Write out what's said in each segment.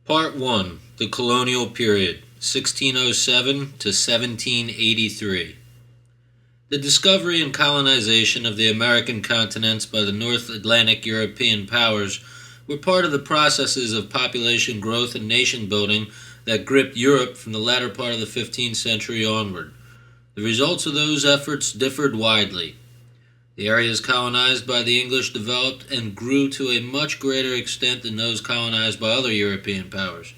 Part 1. The Colonial Period, 1607 to 1783. The discovery and colonization of the American continents by the North Atlantic European powers were part of the processes of population growth and nation-building that gripped Europe from the latter part of the 15th century onward. The results of those efforts differed widely. The areas colonized by the English developed and grew to a much greater extent than those colonized by other European powers.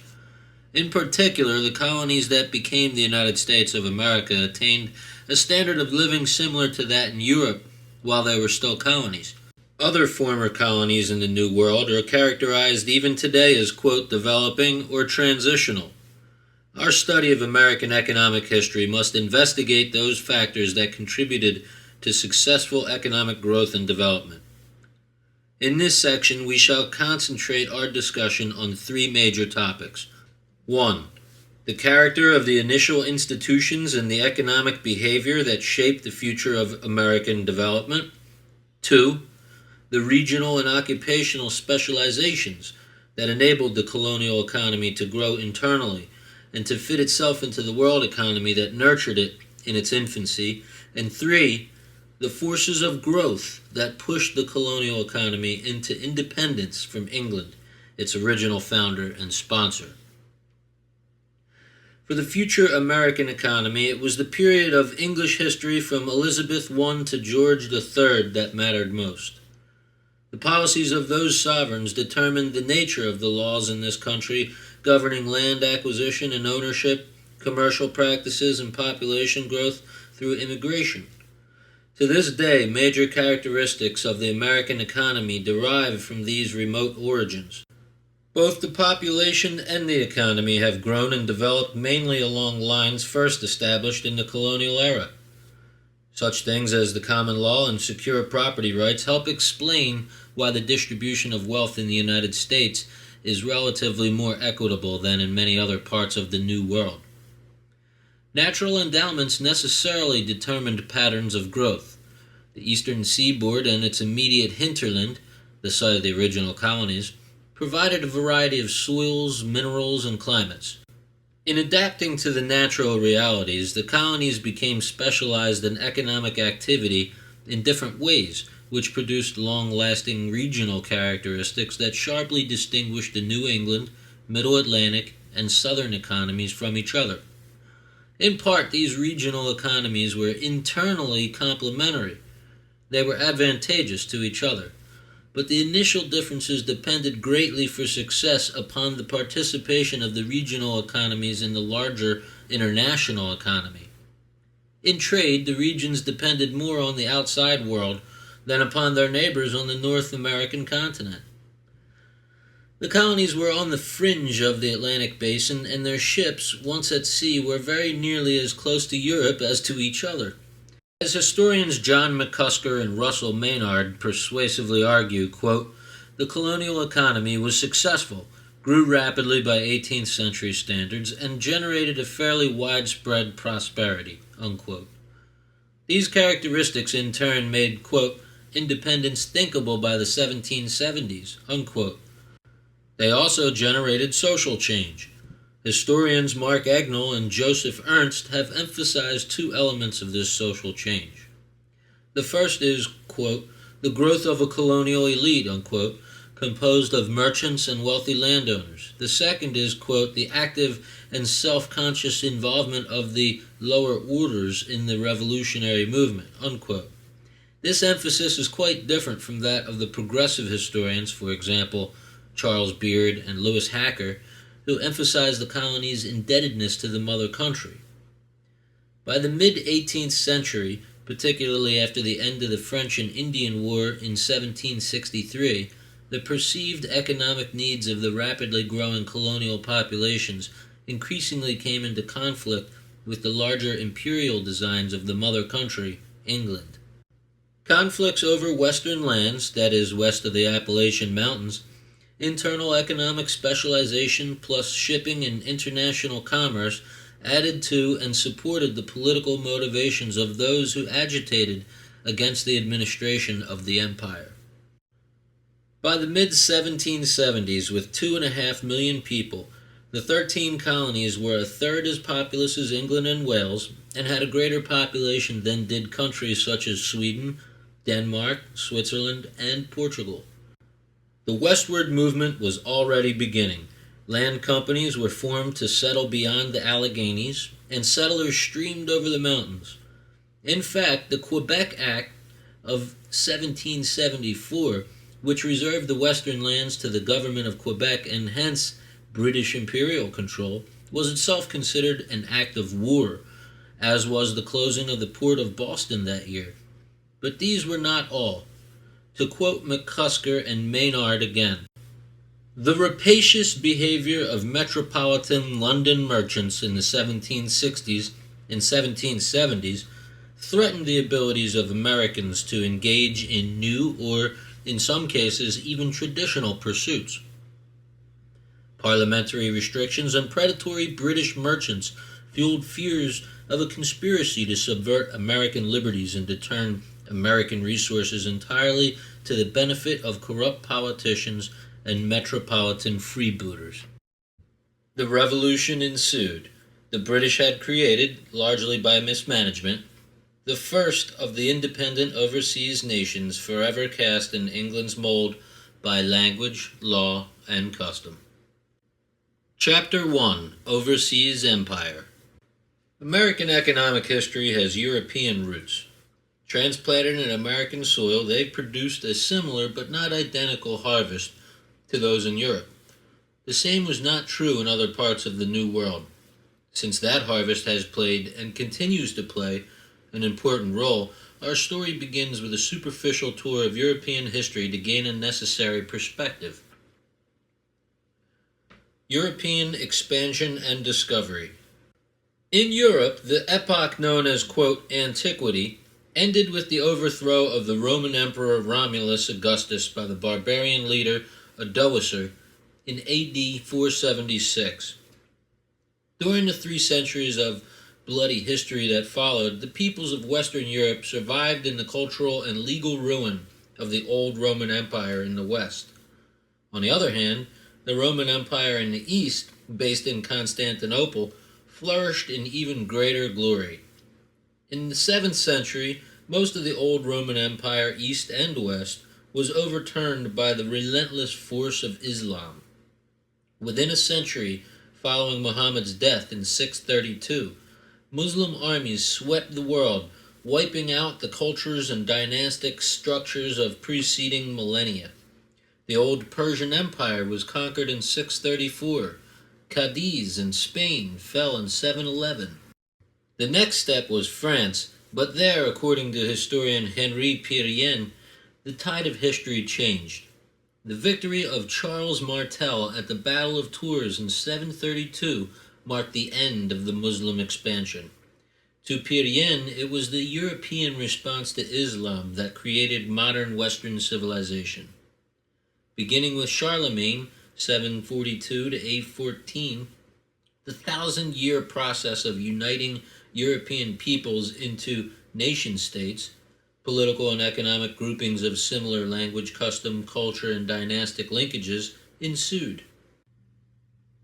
In particular, the colonies that became the United States of America attained a standard of living similar to that in Europe while they were still colonies. Other former colonies in the New World are characterized even today as, quote, developing or transitional. Our study of American economic history must investigate those factors that contributed to successful economic growth and development. In this section, we shall concentrate our discussion on three major topics. 1. The character of the initial institutions and the economic behavior that shaped the future of American development. 2. The regional and occupational specializations that enabled the colonial economy to grow internally and to fit itself into the world economy that nurtured it in its infancy. And 3. The forces of growth that pushed the colonial economy into independence from England, its original founder and sponsor. For the future American economy, it was the period of English history from Elizabeth I to George III that mattered most. The policies of those sovereigns determined the nature of the laws in this country governing land acquisition and ownership, commercial practices, and population growth through immigration. To this day, major characteristics of the American economy derive from these remote origins. Both the population and the economy have grown and developed mainly along lines first established in the colonial era. Such things as the common law and secure property rights help explain why the distribution of wealth in the United States is relatively more equitable than in many other parts of the New World. Natural endowments necessarily determined patterns of growth. The eastern seaboard and its immediate hinterland, the site of the original colonies, provided a variety of soils, minerals, and climates. In adapting to the natural realities, the colonies became specialized in economic activity in different ways, which produced long-lasting regional characteristics that sharply distinguished the New England, Middle Atlantic, and Southern economies from each other. In part, these regional economies were internally complementary. They were advantageous to each other. But the initial differences depended greatly for success upon the participation of the regional economies in the larger international economy. In trade, the regions depended more on the outside world than upon their neighbors on the North American continent. The colonies were on the fringe of the Atlantic basin, and their ships, once at sea, were very nearly as close to Europe as to each other. As historians John McCusker and Russell Maynard persuasively argue, quote, the colonial economy was successful, grew rapidly by 18th century standards, and generated a fairly widespread prosperity, unquote. These characteristics in turn made, quote, independence thinkable by the 1770s, unquote. They also generated social change. Historians Mark Egnell and Joseph Ernst have emphasized two elements of this social change. The first is, quote, the growth of a colonial elite, unquote, composed of merchants and wealthy landowners. The second is, quote, the active and self-conscious involvement of the lower orders in the revolutionary movement, unquote. This emphasis is quite different from that of the progressive historians, for example, Charles Beard and Lewis Hacker, who emphasized the colony's indebtedness to the mother country. By the mid-18th century, particularly after the end of the French and Indian War in 1763, the perceived economic needs of the rapidly growing colonial populations increasingly came into conflict with the larger imperial designs of the mother country, England. Conflicts over western lands, that is, west of the Appalachian Mountains, internal economic specialization plus shipping and international commerce added to and supported the political motivations of those who agitated against the administration of the empire. By the mid-1770s, with 2.5 million people, The 13 colonies were a third as populous as England and Wales, and had a greater population than did countries such as Sweden, Denmark, Switzerland, and Portugal. The westward movement was already beginning. Land companies were formed to settle beyond the Alleghenies, and settlers streamed over the mountains. In fact, the Quebec Act of 1774, which reserved the western lands to the government of Quebec and hence British imperial control, was itself considered an act of war, as was the closing of the port of Boston that year. But these were not all. To quote McCusker and Maynard again, "The rapacious behavior of metropolitan London merchants in the 1760s and 1770s threatened the abilities of Americans to engage in new or, in some cases, even traditional pursuits. Parliamentary restrictions on predatory British merchants fueled fears of a conspiracy to subvert American liberties and to turn American resources entirely to the benefit of corrupt politicians and metropolitan freebooters. The revolution ensued. The British had created, largely by mismanagement, the first of the independent overseas nations forever cast in England's mold by language, law, and custom." Chapter 1: Overseas Empire. American economic history has European roots. Transplanted in American soil, they produced a similar but not identical harvest to those in Europe. The same was not true in other parts of the New World. Since that harvest has played, and continues to play, an important role, our story begins with a superficial tour of European history to gain a necessary perspective. European expansion and discovery. In Europe, the epoch known as, quote, antiquity ended with the overthrow of the Roman Emperor Romulus Augustus by the barbarian leader Odoacer in AD 476. During the 3 centuries of bloody history that followed, the peoples of Western Europe survived in the cultural and legal ruin of the old Roman Empire in the West. On the other hand, the Roman Empire in the East, based in Constantinople, flourished in even greater glory. In the 7th century, most of the old Roman Empire, East and West, was overturned by the relentless force of Islam. Within a century following Muhammad's death in 632, Muslim armies swept the world, wiping out the cultures and dynastic structures of preceding millennia. The old Persian Empire was conquered in 634. Cadiz in Spain fell in 711. The next step was France, but there, according to historian Henri Pirien, the tide of history changed. The victory of Charles Martel at the Battle of Tours in 732 marked the end of the Muslim expansion. To Pirien, it was the European response to Islam that created modern Western civilization. Beginning with Charlemagne, 742 to 814, the 1,000-year process of uniting European peoples into nation-states, political and economic groupings of similar language, custom, culture, and dynastic linkages, ensued.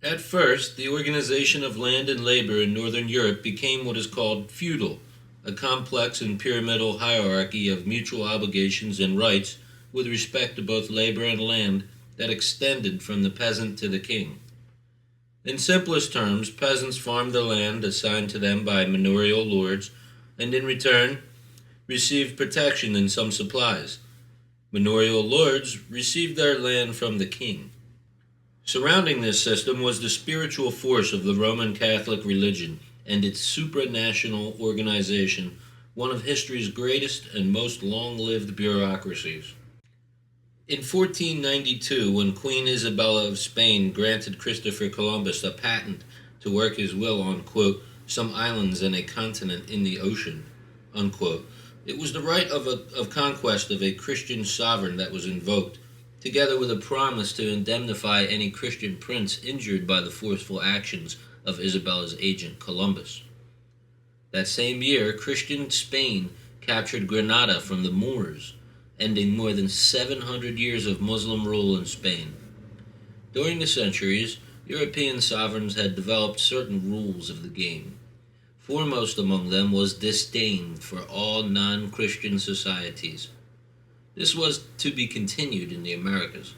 At first, the organization of land and labor in Northern Europe became what is called feudal, a complex and pyramidal hierarchy of mutual obligations and rights with respect to both labor and land that extended from the peasant to the king. In simplest terms, peasants farmed the land assigned to them by manorial lords, and in return received protection and some supplies. Manorial lords received their land from the king. Surrounding this system was the spiritual force of the Roman Catholic religion and its supranational organization, one of history's greatest and most long-lived bureaucracies. In 1492, when Queen Isabella of Spain granted Christopher Columbus a patent to work his will on, quote, some islands and a continent in the ocean, unquote, it was the right of conquest of a Christian sovereign that was invoked, together with a promise to indemnify any Christian prince injured by the forceful actions of Isabella's agent Columbus. That same year, Christian Spain captured Granada from the Moors, ending more than 700 years of Muslim rule in Spain. During the centuries, European sovereigns had developed certain rules of the game. Foremost among them was disdain for all non-Christian societies. This was to be continued in the Americas.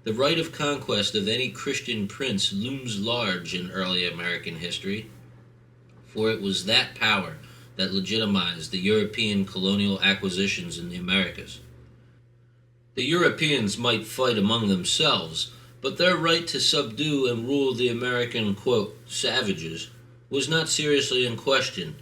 The right of conquest of any Christian prince looms large in early American history, for it was that power that legitimized the European colonial acquisitions in the Americas. The Europeans might fight among themselves, but their right to subdue and rule the American, quote, savages was not seriously in question.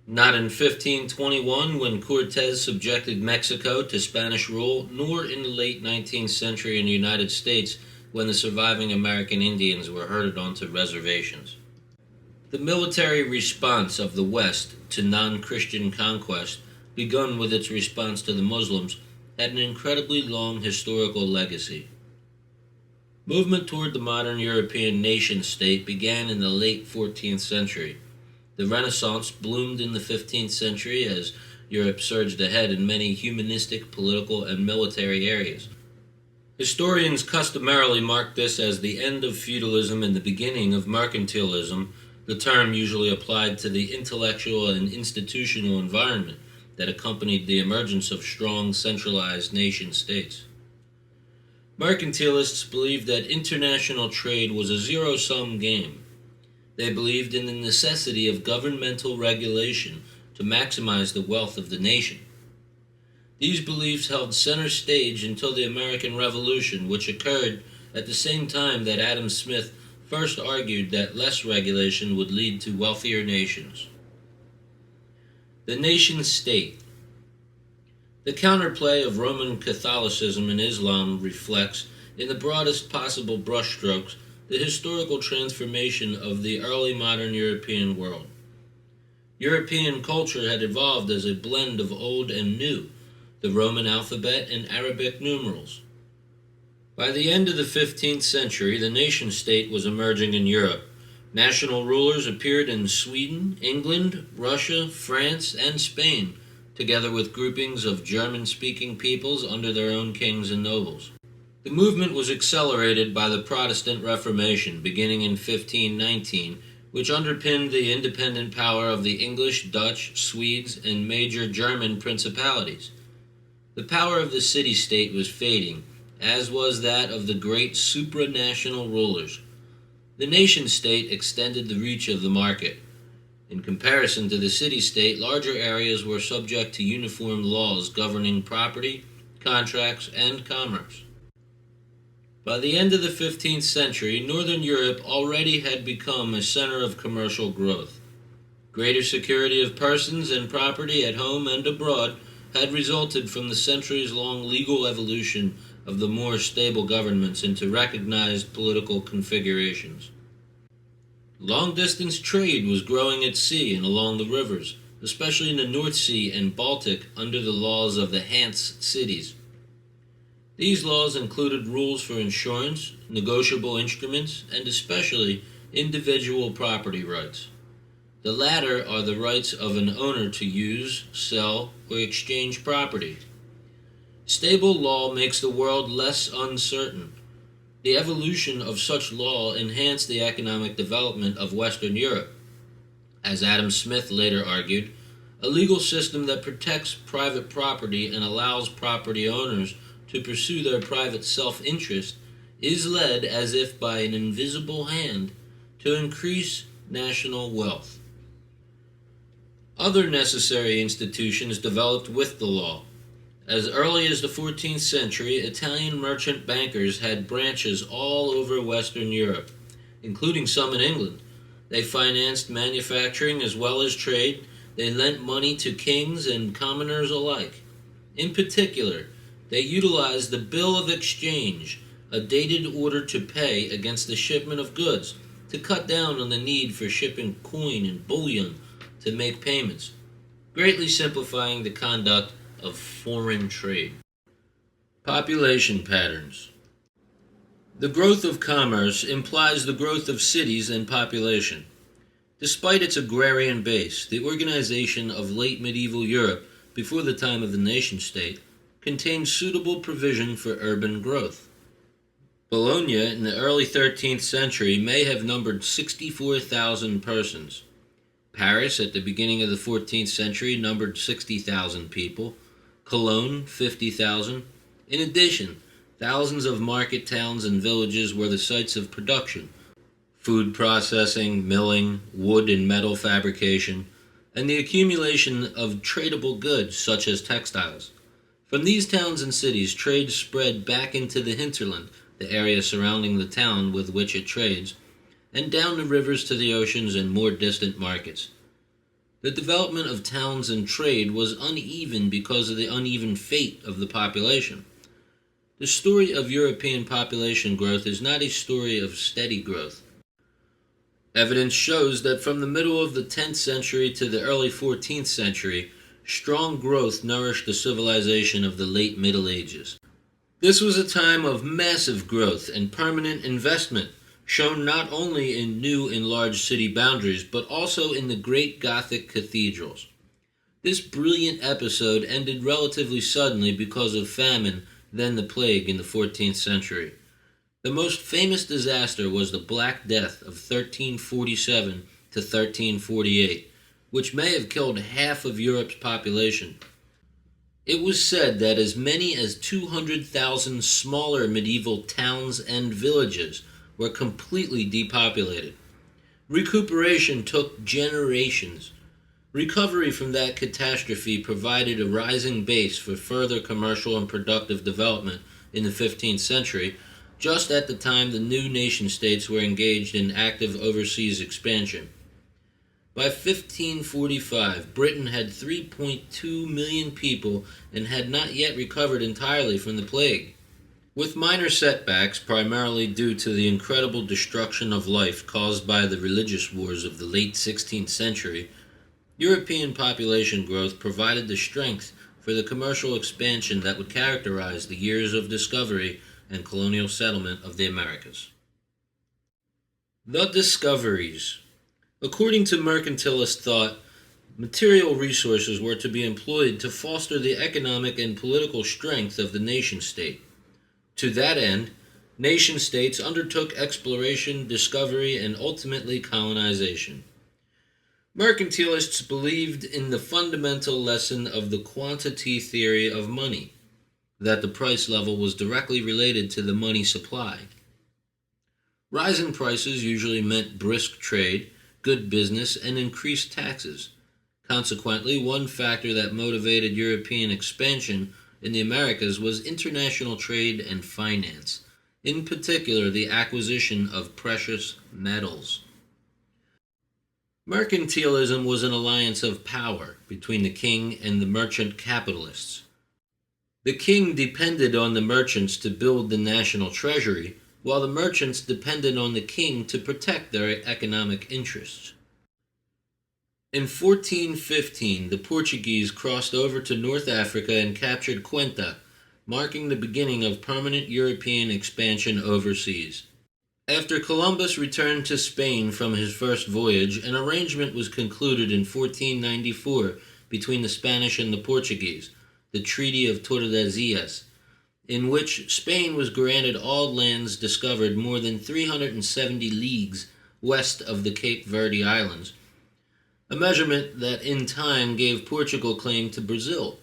Not in 1521 when Cortez subjected Mexico to Spanish rule, nor in the late 19th century in the United States when the surviving American Indians were herded onto reservations. The military response of the West to non-Christian conquest, begun with its response to the Muslims, had an incredibly long historical legacy. Movement toward the modern European nation-state began in the late 14th century. The Renaissance bloomed in the 15th century as Europe surged ahead in many humanistic, political, and military areas. Historians customarily mark this as the end of feudalism and the beginning of mercantilism, the term usually applied to the intellectual and institutional environment that accompanied the emergence of strong, centralized nation-states. Mercantilists believed that international trade was a zero-sum game. They believed in the necessity of governmental regulation to maximize the wealth of the nation. These beliefs held center stage until the American Revolution, which occurred at the same time that Adam Smith first argued that less regulation would lead to wealthier nations. The nation-state. The counterplay of Roman Catholicism and Islam reflects, in the broadest possible brushstrokes, the historical transformation of the early modern European world. European culture had evolved as a blend of old and new, the Roman alphabet and Arabic numerals. By the end of the 15th century, the nation-state was emerging in Europe. National rulers appeared in Sweden, England, Russia, France, and Spain, together with groupings of German-speaking peoples under their own kings and nobles. The movement was accelerated by the Protestant Reformation, beginning in 1519, which underpinned the independent power of the English, Dutch, Swedes, and major German principalities. The power of the city-state was fading, as was that of the great supranational rulers. The nation-state extended the reach of the market. In comparison to the city-state, larger areas were subject to uniform laws governing property, contracts, and commerce. By the end of the 15th century, Northern Europe already had become a center of commercial growth. Greater security of persons and property at home and abroad had resulted from the centuries-long legal evolution of the more stable governments into recognized political configurations. Long-distance trade was growing at sea and along the rivers, especially in the North Sea and Baltic under the laws of the Hanse cities. These laws included rules for insurance, negotiable instruments, and especially individual property rights. The latter are the rights of an owner to use, sell, or exchange property. Stable law makes the world less uncertain. The evolution of such law enhanced the economic development of Western Europe. As Adam Smith later argued, a legal system that protects private property and allows property owners to pursue their private self-interest is led as if by an invisible hand to increase national wealth. Other necessary institutions developed with the law. As early as the 14th century, Italian merchant bankers had branches all over Western Europe, including some in England. They financed manufacturing as well as trade. They lent money to kings and commoners alike. In particular, they utilized the bill of exchange, a dated order to pay against the shipment of goods, to cut down on the need for shipping coin and bullion to make payments, greatly simplifying the conduct of foreign trade. Population patterns. The growth of commerce implies the growth of cities and population. Despite its agrarian base, the organization of late medieval Europe, before the time of the nation-state, contained suitable provision for urban growth. Bologna in the early 13th century may have numbered 64,000 persons. Paris at the beginning of the 14th century numbered 60,000 people. Cologne, 50,000. In addition, thousands of market towns and villages were the sites of production, food processing, milling, wood and metal fabrication, and the accumulation of tradable goods such as textiles. From these towns and cities, trade spread back into the hinterland, the area surrounding the town with which it trades, and down the rivers to the oceans and more distant markets. The development of towns and trade was uneven because of the uneven fate of the population. The story of European population growth is not a story of steady growth. Evidence shows that from the middle of the 10th century to the early 14th century, strong growth nourished the civilization of the late Middle Ages. This was a time of massive growth and permanent investment, shown not only in new and large city boundaries, but also in the great Gothic cathedrals. This brilliant episode ended relatively suddenly because of famine, then the plague in the 14th century. The most famous disaster was the Black Death of 1347 to 1348, which may have killed half of Europe's population. It was said that as many as 200,000 smaller medieval towns and villages were completely depopulated. Recuperation took generations. Recovery from that catastrophe provided a rising base for further commercial and productive development in the 15th century, just at the time the new nation-states were engaged in active overseas expansion. By 1545, Britain had 3.2 million people and had not yet recovered entirely from the plague. With minor setbacks, primarily due to the incredible destruction of life caused by the religious wars of the late 16th century, European population growth provided the strength for the commercial expansion that would characterize the years of discovery and colonial settlement of the Americas. The discoveries. According to mercantilist thought, material resources were to be employed to foster the economic and political strength of the nation-state. To that end, nation-states undertook exploration, discovery, and ultimately colonization. Mercantilists believed in the fundamental lesson of the quantity theory of money, that the price level was directly related to the money supply. Rising prices usually meant brisk trade, good business, and increased taxes. Consequently, one factor that motivated European expansion in the Americas was international trade and finance, in particular the acquisition of precious metals. Mercantilism was an alliance of power between the king and the merchant capitalists. The king depended on the merchants to build the national treasury, while the merchants depended on the king to protect their economic interests. In 1415, the Portuguese crossed over to North Africa and captured Cuenca, marking the beginning of permanent European expansion overseas. After Columbus returned to Spain from his first voyage, an arrangement was concluded in 1494 between the Spanish and the Portuguese, the Treaty of Tordesillas, in which Spain was granted all lands discovered more than 370 leagues west of the Cape Verde Islands, a measurement that in time gave Portugal claim to Brazil.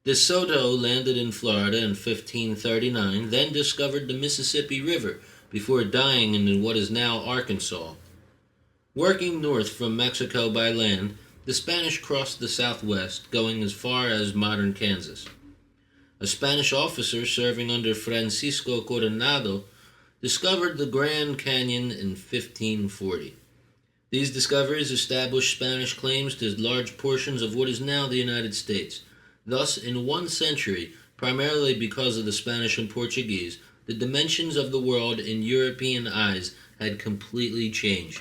De Soto landed in Florida in 1539, then discovered the Mississippi River before dying in what is now Arkansas. Working north from Mexico by land, the Spanish crossed the southwest, going as far as modern Kansas. A Spanish officer serving under Francisco Coronado discovered the Grand Canyon in 1540. These discoveries established Spanish claims to large portions of what is now the United States. Thus, in 1 century, primarily because of the Spanish and Portuguese, the dimensions of the world in European eyes had completely changed.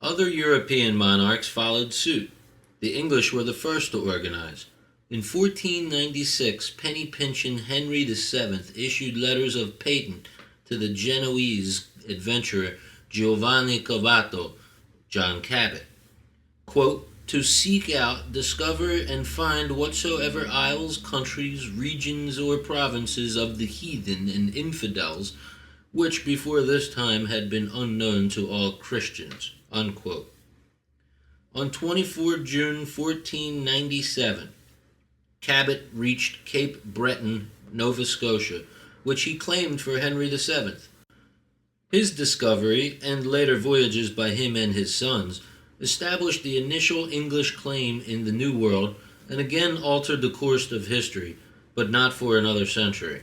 Other European monarchs followed suit. The English were the first to organize. In 1496, Penny Pinchon Henry VII issued letters of patent to the Genoese adventurer Giovanni Cavato, John Cabot, quote, to seek out, discover, and find whatsoever isles, countries, regions, or provinces of the heathen and infidels which before this time had been unknown to all Christians." Unquote. On 24 June 1497, Cabot reached Cape Breton, Nova Scotia, which he claimed for Henry VII. His discovery, and later voyages by him and his sons, established the initial English claim in the New World and again altered the course of history, but not for another century.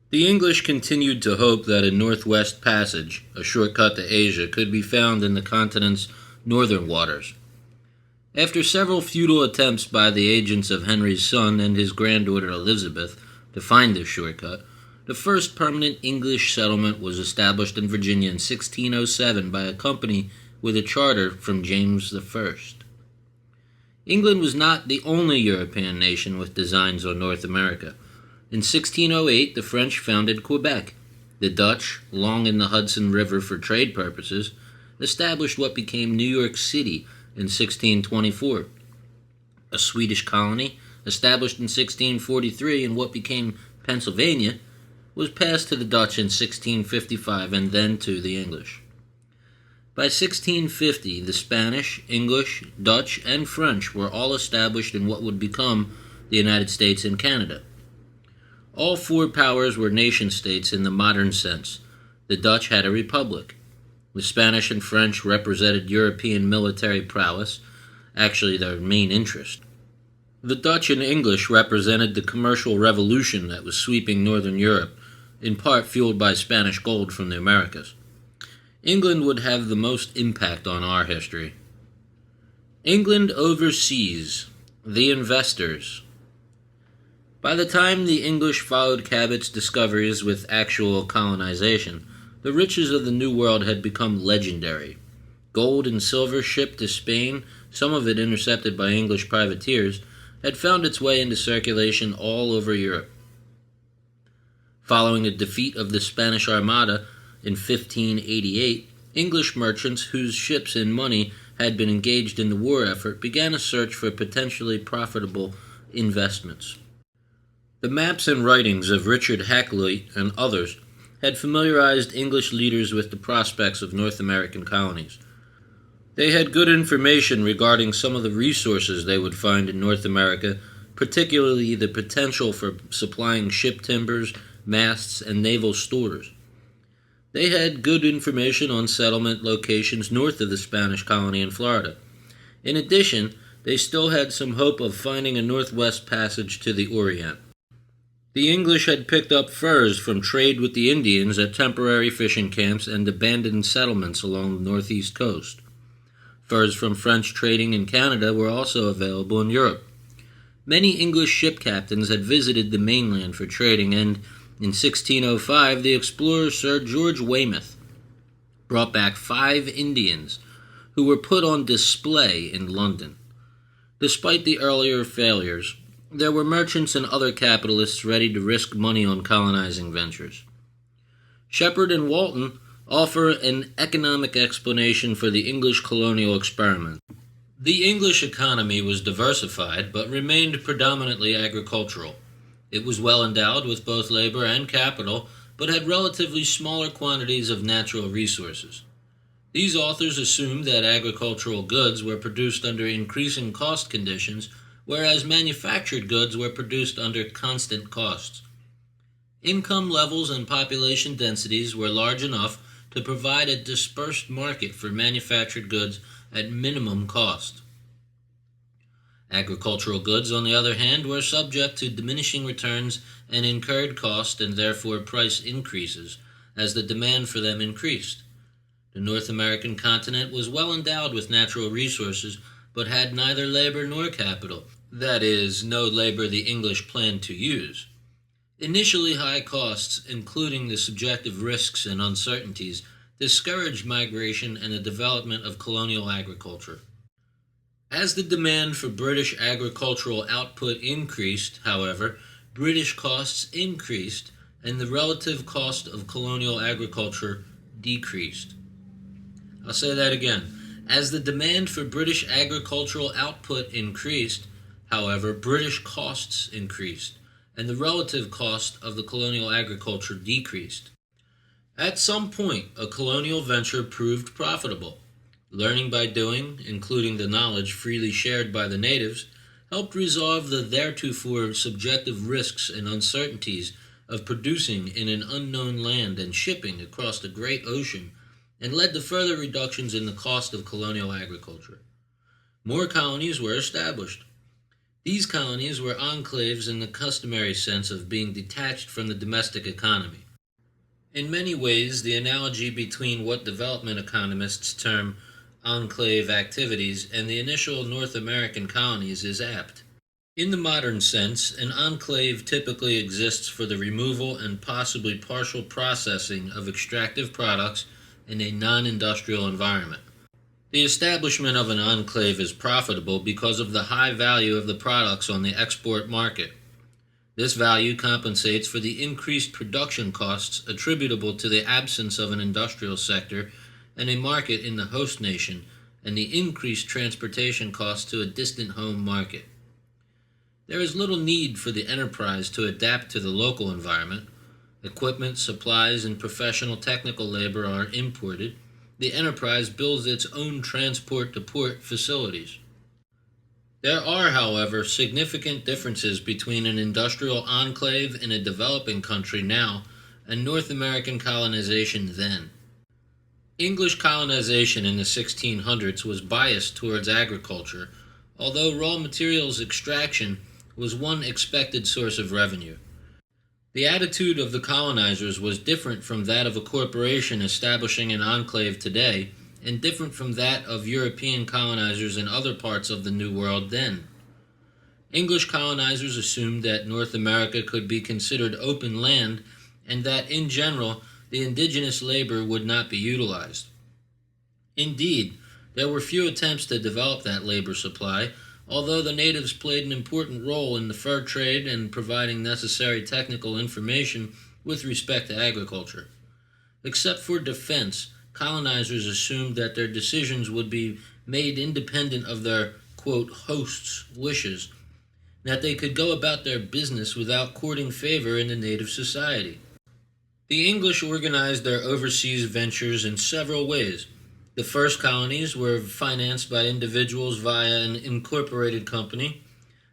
The English continued to hope that a northwest passage, a shortcut to Asia, could be found in the continent's northern waters. After several futile attempts by the agents of Henry's son and his granddaughter Elizabeth to find this shortcut, the first permanent English settlement was established in Virginia in 1607 by a company with a charter from James I. England was not the only European nation with designs on North America. In 1608, the French founded Quebec. The Dutch, long in the Hudson River for trade purposes, established what became New York City in 1624. A Swedish colony, established in 1643 in what became Pennsylvania, was passed to the Dutch in 1655 and then to the English. By 1650, the Spanish, English, Dutch, and French were all established in what would become the United States and Canada. All four powers were nation-states in the modern sense. The Dutch had a republic. The Spanish and French represented European military prowess, actually their main interest. The Dutch and English represented the commercial revolution that was sweeping northern Europe, in part fueled by Spanish gold from the Americas. England would have the most impact on our history. England overseas. The investors. By the time the English followed Cabot's discoveries with actual colonization, the riches of the New World had become legendary. Gold and silver shipped to Spain, some of it intercepted by English privateers, had found its way into circulation all over Europe. Following the defeat of the Spanish Armada in 1588, English merchants whose ships and money had been engaged in the war effort began a search for potentially profitable investments. The maps and writings of Richard Hakluyt and others had familiarized English leaders with the prospects of North American colonies. They had good information regarding some of the resources they would find in North America, particularly the potential for supplying ship timbers, masts, and naval stores. They had good information on settlement locations north of the Spanish colony in Florida. In addition, they still had some hope of finding a northwest passage to the Orient. The English had picked up furs from trade with the Indians at temporary fishing camps and abandoned settlements along the northeast coast. Furs from French trading in Canada were also available in Europe. Many English ship captains had visited the mainland for trading, and in 1605 the explorer Sir George Weymouth brought back 5 Indians who were put on display in London. Despite the earlier failures, there were merchants and other capitalists ready to risk money on colonizing ventures. Shepherd and Walton offer an economic explanation for the English colonial experiment. The English economy was diversified, but remained predominantly agricultural. It was well endowed with both labor and capital, but had relatively smaller quantities of natural resources. These authors assumed that agricultural goods were produced under increasing cost conditions, whereas manufactured goods were produced under constant costs. Income levels and population densities were large enough to provide a dispersed market for manufactured goods at minimum cost. Agricultural goods, on the other hand, were subject to diminishing returns and incurred cost and therefore price increases as the demand for them increased. The North American continent was well endowed with natural resources, but had neither labor nor capital, that is, no labor the English planned to use. Initially high costs, including the subjective risks and uncertainties, discouraged migration and the development of colonial agriculture. As the demand for British agricultural output increased, however, British costs increased and the relative cost of colonial agriculture decreased. I'll say that again. As the demand for British agricultural output increased, however, British costs increased, and the relative cost of the colonial agriculture decreased. At some point, a colonial venture proved profitable. Learning by doing, including the knowledge freely shared by the natives, helped resolve the theretofore subjective risks and uncertainties of producing in an unknown land and shipping across the great ocean, and led to further reductions in the cost of colonial agriculture. More colonies were established. These colonies were enclaves in the customary sense of being detached from the domestic economy. In many ways, the analogy between what development economists term enclave activities and the initial North American colonies is apt. In the modern sense, an enclave typically exists for the removal and possibly partial processing of extractive products in a non-industrial environment. The establishment of an enclave is profitable because of the high value of the products on the export market. This value compensates for the increased production costs attributable to the absence of an industrial sector and a market in the host nation, and the increased transportation costs to a distant home market. There is little need for the enterprise to adapt to the local environment. Equipment, supplies, and professional technical labor are imported. The enterprise builds its own transport-to-port facilities. There are, however, significant differences between an industrial enclave in a developing country now and North American colonization then. English colonization in the 1600s was biased towards agriculture, although raw materials extraction was one expected source of revenue. The attitude of the colonizers was different from that of a corporation establishing an enclave today, and different from that of European colonizers in other parts of the New World then. English colonizers assumed that North America could be considered open land, and that, in general, the indigenous labor would not be utilized. Indeed, there were few attempts to develop that labor supply, although the natives played an important role in the fur trade and providing necessary technical information with respect to agriculture. Except for defense, colonizers assumed that their decisions would be made independent of their, quote, host's wishes, that they could go about their business without courting favor in the native society. The English organized their overseas ventures in several ways. The first colonies were financed by individuals via an incorporated company.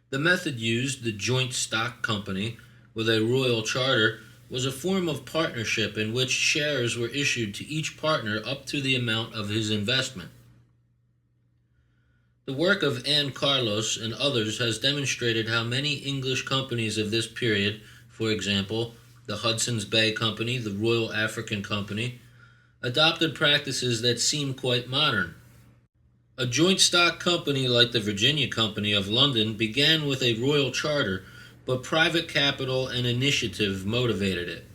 The method used, the joint stock company, with a royal charter, was a form of partnership in which shares were issued to each partner up to the amount of his investment. The work of Anne Carlos and others has demonstrated how many English companies of this period, for example, the Hudson's Bay Company, the Royal African Company, adopted practices that seem quite modern. A joint stock company like the Virginia Company of London began with a royal charter, but private capital and initiative motivated it.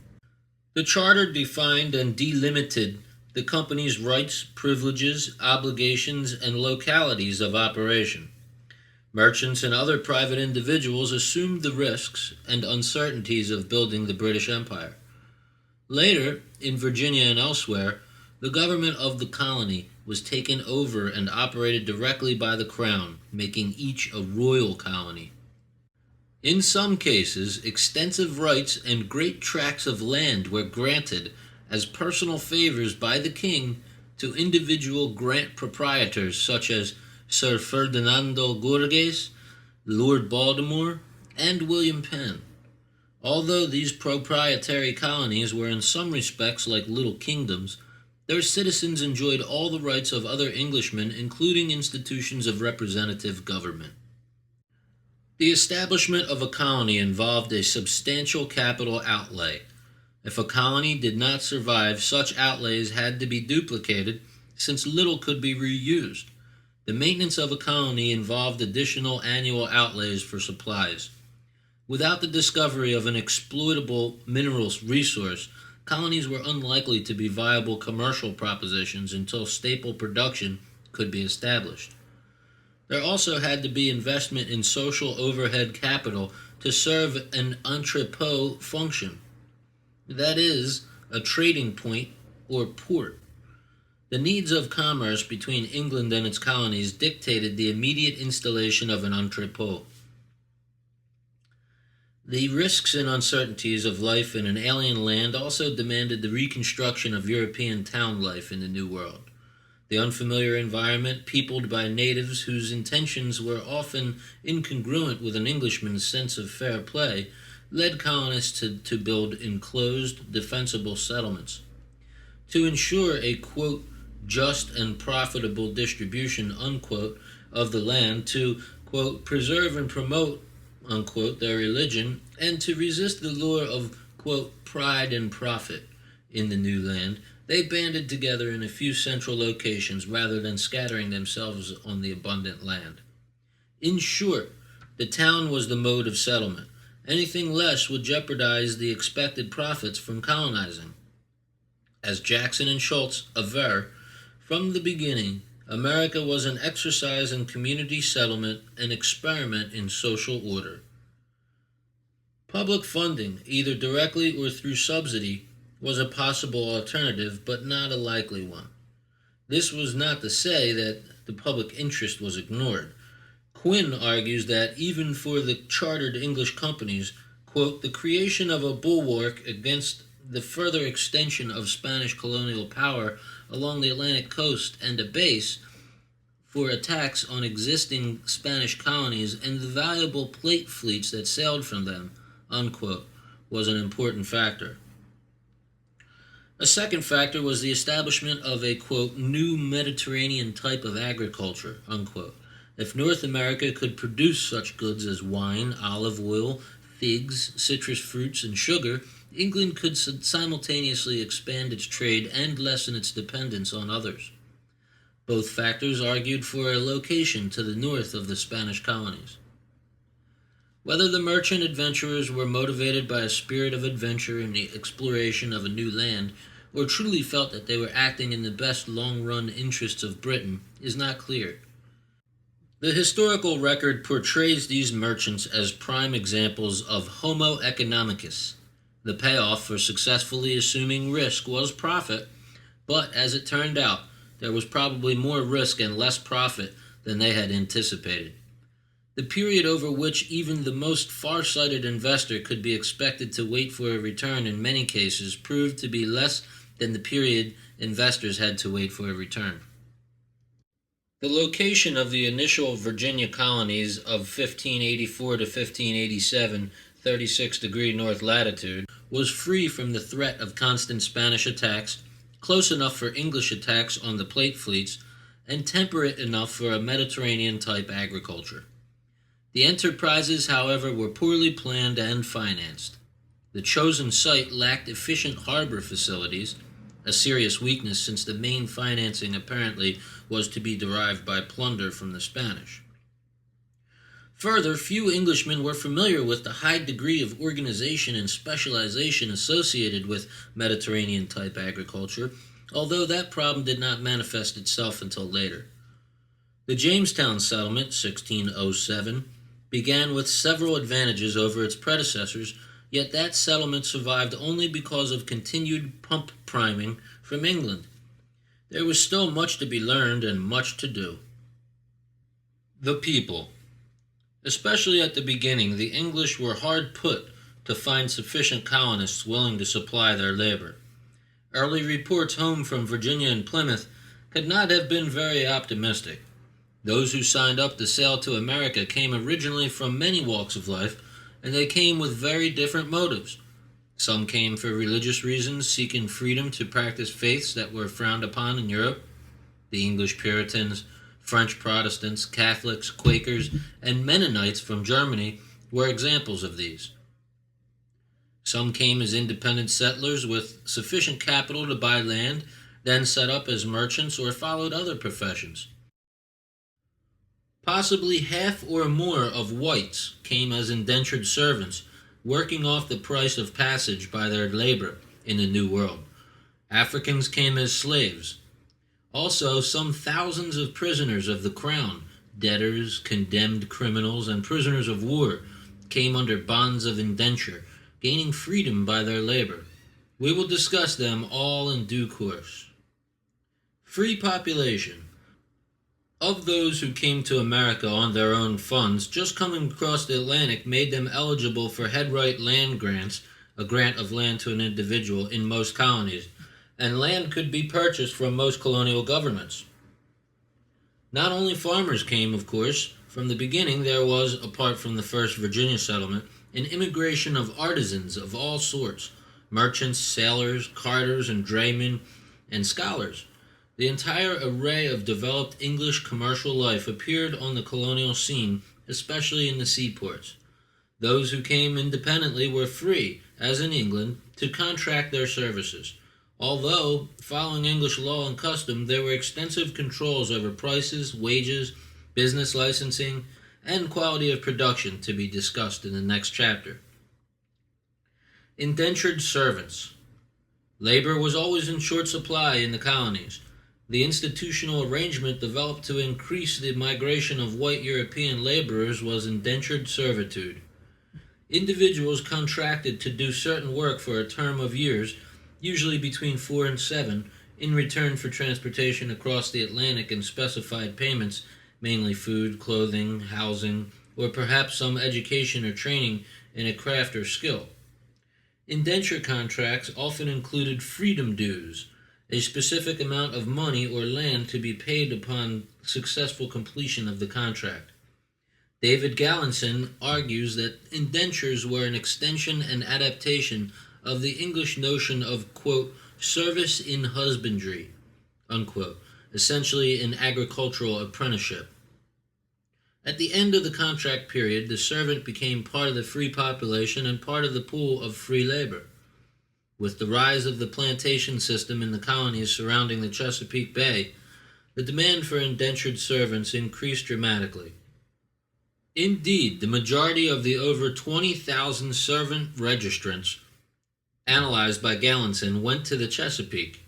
The charter defined and delimited the company's rights, privileges, obligations, and localities of operation. Merchants and other private individuals assumed the risks and uncertainties of building the British Empire. Later, in Virginia and elsewhere, the government of the colony was taken over and operated directly by the crown, making each a royal colony. In some cases, extensive rights and great tracts of land were granted as personal favors by the king to individual grant proprietors such as Sir Ferdinando Gorges, Lord Baltimore, and William Penn. Although these proprietary colonies were in some respects like little kingdoms, their citizens enjoyed all the rights of other Englishmen, including institutions of representative government. The establishment of a colony involved a substantial capital outlay. If a colony did not survive, such outlays had to be duplicated, since little could be reused. The maintenance of a colony involved additional annual outlays for supplies. Without the discovery of an exploitable mineral resource, colonies were unlikely to be viable commercial propositions until staple production could be established. There also had to be investment in social overhead capital to serve an entrepot function, that is, a trading point or port. The needs of commerce between England and its colonies dictated the immediate installation of an entrepot. The risks and uncertainties of life in an alien land also demanded the reconstruction of European town life in the New World. The unfamiliar environment, peopled by natives whose intentions were often incongruent with an Englishman's sense of fair play, led colonists to build enclosed, defensible settlements. To ensure a, quote, just and profitable distribution, unquote, of the land, to, quote, preserve and promote, unquote, their religion, and to resist the lure of, quote, pride and profit in the new land, they banded together in a few central locations rather than scattering themselves on the abundant land. In short, the town was the mode of settlement. Anything less would jeopardize the expected profits from colonizing. As Jackson and Schultz aver, from the beginning, America was an exercise in community settlement, an experiment in social order. Public funding, either directly or through subsidy, was a possible alternative, but not a likely one. This was not to say that the public interest was ignored. Quinn argues that even for the chartered English companies, quote, the creation of a bulwark against the further extension of Spanish colonial power along the Atlantic coast and a base for attacks on existing Spanish colonies and the valuable plate fleets that sailed from them, unquote, was an important factor. A second factor was the establishment of a, quote, new Mediterranean type of agriculture, unquote. If North America could produce such goods as wine, olive oil, figs, citrus fruits, and sugar, England could simultaneously expand its trade and lessen its dependence on others. Both factors argued for a location to the north of the Spanish colonies. Whether the merchant adventurers were motivated by a spirit of adventure and the exploration of a new land, or truly felt that they were acting in the best long-run interests of Britain, is not clear. The historical record portrays these merchants as prime examples of homo economicus. The payoff for successfully assuming risk was profit, but as it turned out, there was probably more risk and less profit than they had anticipated. The period over which even the most far-sighted investor could be expected to wait for a return in many cases proved to be less than the period investors had to wait for a return. The location of the initial Virginia colonies of 1584 to 1587, 36-degree north latitude, was free from the threat of constant Spanish attacks, close enough for English attacks on the plate fleets, and temperate enough for a Mediterranean-type agriculture. The enterprises, however, were poorly planned and financed. The chosen site lacked efficient harbor facilities, a serious weakness since the main financing apparently was to be derived by plunder from the Spanish. Further, few Englishmen were familiar with the high degree of organization and specialization associated with Mediterranean-type agriculture, although that problem did not manifest itself until later. The Jamestown settlement, 1607, began with several advantages over its predecessors, yet that settlement survived only because of continued pump priming from England. There was still much to be learned and much to do. The people. Especially at the beginning, the English were hard put to find sufficient colonists willing to supply their labor. Early reports home from Virginia and Plymouth could not have been very optimistic. Those who signed up to sail to America came originally from many walks of life, and they came with very different motives. Some came for religious reasons, seeking freedom to practice faiths that were frowned upon in Europe. The English Puritans, French Protestants, Catholics, Quakers, and Mennonites from Germany were examples of these. Some came as independent settlers with sufficient capital to buy land, then set up as merchants or followed other professions. Possibly half or more of whites came as indentured servants, working off the price of passage by their labor in the New World. Africans came as slaves. Also, some thousands of prisoners of the crown, debtors, condemned criminals, and prisoners of war came under bonds of indenture, gaining freedom by their labor. We will discuss them all in due course. Free population. Of those who came to America on their own funds, just coming across the Atlantic made them eligible for headright land grants, a grant of land to an individual in most colonies, and land could be purchased from most colonial governments. Not only farmers came, of course. From the beginning there was, apart from the first Virginia settlement, an immigration of artisans of all sorts, merchants, sailors, carters and draymen, and scholars. The entire array of developed English commercial life appeared on the colonial scene, especially in the seaports. Those who came independently were free, as in England, to contract their services, although, following English law and custom, there were extensive controls over prices, wages, business licensing, and quality of production to be discussed in the next chapter. Indentured servants. Labor was always in short supply in the colonies. The institutional arrangement developed to increase the migration of white European laborers was indentured servitude. Individuals contracted to do certain work for a term of years, usually between 4 and 7, in return for transportation across the Atlantic and specified payments, mainly food, clothing, housing, or perhaps some education or training in a craft or skill. Indenture contracts often included freedom dues, a specific amount of money or land to be paid upon successful completion of the contract. David Gallinson argues that indentures were an extension and adaptation of the English notion of, quote, service in husbandry, unquote, essentially an agricultural apprenticeship. At the end of the contract period, the servant became part of the free population and part of the pool of free labor. With the rise of the plantation system in the colonies surrounding the Chesapeake Bay, the demand for indentured servants increased dramatically. Indeed, the majority of the over 20,000 servant registrants analyzed by Gallinson went to the Chesapeake.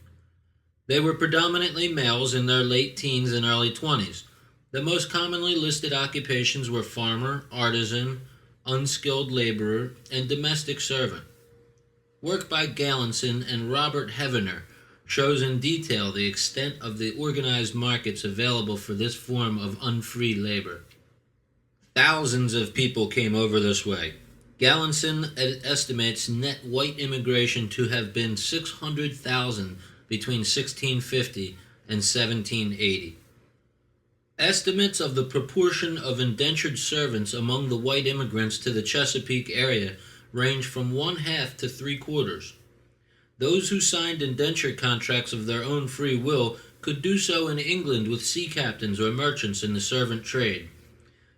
They were predominantly males in their late teens and early 20s. The most commonly listed occupations were farmer, artisan, unskilled laborer, and domestic servant. Work by Gallinson and Robert Heavener shows in detail the extent of the organized markets available for this form of unfree labor. Thousands of people came over this way. Gallinson estimates net white immigration to have been 600,000 between 1650 and 1780. Estimates of the proportion of indentured servants among the white immigrants to the Chesapeake area range from 1/2 to 3/4. Those who signed indenture contracts of their own free will could do so in England with sea captains or merchants in the servant trade.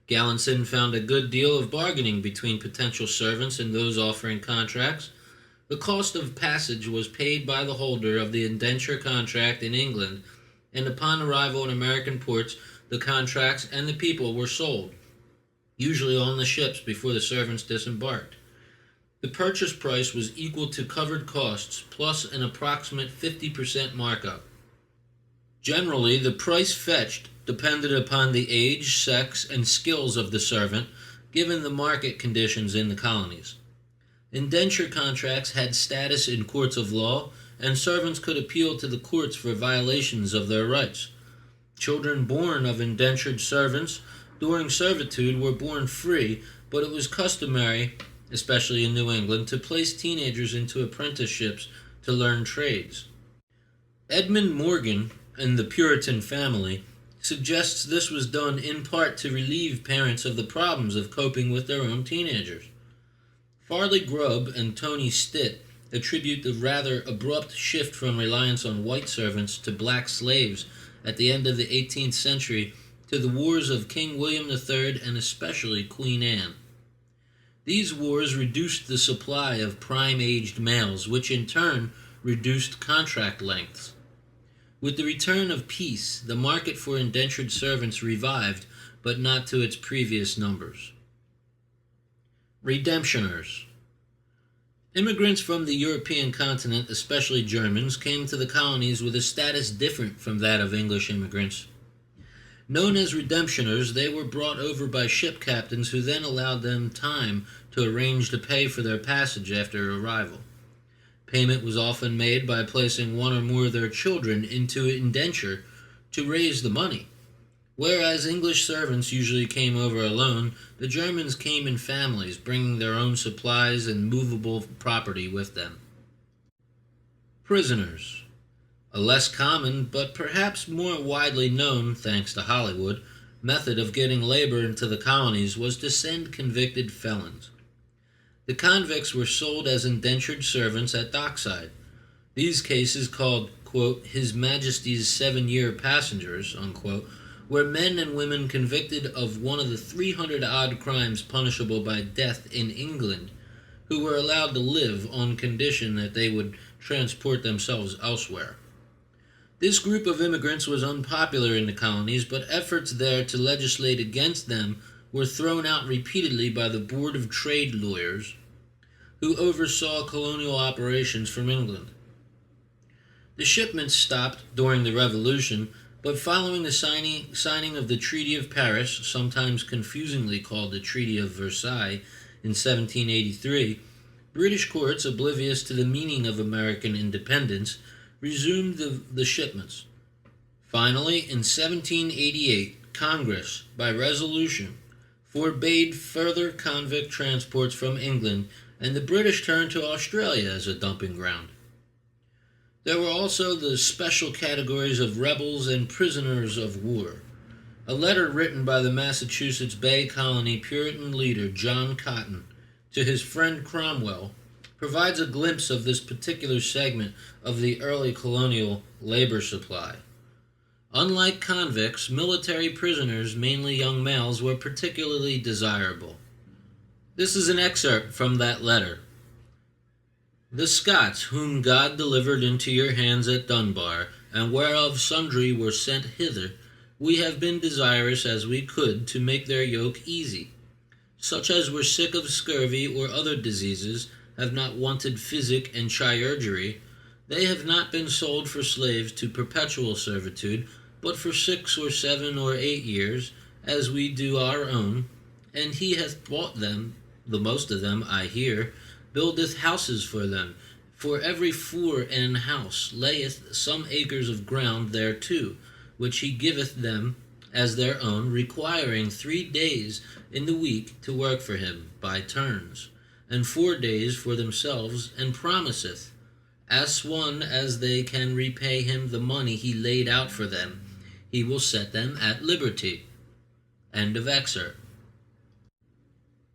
Gallinson found a good deal of bargaining between potential servants and those offering contracts. The cost of passage was paid by the holder of the indenture contract in England, and upon arrival in American ports, the contracts and the people were sold, usually on the ships before the servants disembarked. The purchase price was equal to covered costs plus an approximate 50% markup. Generally, the price fetched depended upon the age, sex, and skills of the servant, given the market conditions in the colonies. Indenture contracts had status in courts of law, and servants could appeal to the courts for violations of their rights. Children born of indentured servants during servitude were born free, but it was customary, especially in New England, to place teenagers into apprenticeships to learn trades. Edmund Morgan, in The Puritan Family, suggests this was done in part to relieve parents of the problems of coping with their own teenagers. Farley Grubb and Tony Stitt attribute the rather abrupt shift from reliance on white servants to black slaves at the end of the 18th century to the wars of King William III and especially Queen Anne. These wars reduced the supply of prime-aged males, which in turn reduced contract lengths. With the return of peace, the market for indentured servants revived, but not to its previous numbers. Redemptioners. Immigrants from the European continent, especially Germans, came to the colonies with a status different from that of English immigrants. Known as redemptioners, they were brought over by ship captains who then allowed them time to arrange to pay for their passage after arrival. Payment was often made by placing one or more of their children into indenture to raise the money. Whereas English servants usually came over alone, the Germans came in families, bringing their own supplies and movable property with them. Prisoners. A less common, but perhaps more widely known, thanks to Hollywood, method of getting labor into the colonies was to send convicted felons. The convicts were sold as indentured servants at dockside. These cases, called, quote, His Majesty's 7-year passengers, unquote, were men and women convicted of one of the 300-odd crimes punishable by death in England, who were allowed to live on condition that they would transport themselves elsewhere. This group of immigrants was unpopular in the colonies, but efforts there to legislate against them were thrown out repeatedly by the Board of Trade lawyers, who oversaw colonial operations from England. The shipments stopped during the Revolution, but following the signing of the Treaty of Paris, sometimes confusingly called the Treaty of Versailles, in 1783, British courts, oblivious to the meaning of American independence, resumed the shipments. Finally, in 1788, Congress, by resolution, forbade further convict transports from England, and the British turned to Australia as a dumping ground. There were also the special categories of rebels and prisoners of war. A letter written by the Massachusetts Bay Colony Puritan leader John Cotton to his friend Cromwell provides a glimpse of this particular segment of the early colonial labor supply. Unlike convicts, military prisoners, mainly young males, were particularly desirable. This is an excerpt from that letter. The Scots, whom God delivered into your hands at Dunbar, and whereof sundry were sent hither, we have been desirous as we could to make their yoke easy. Such as were sick of scurvy or other diseases, have not wanted physic and chirurgery, they have not been sold for slaves to perpetual servitude, but for 6 or 7 or 8 years, as we do our own, and he hath bought them, the most of them, I hear, buildeth houses for them, for every four an house layeth some acres of ground thereto, which he giveth them as their own, requiring 3 days in the week to work for him, by turns, and 4 days for themselves, and promiseth, as one as they can repay him the money he laid out for them, he will set them at liberty. End of excerpt.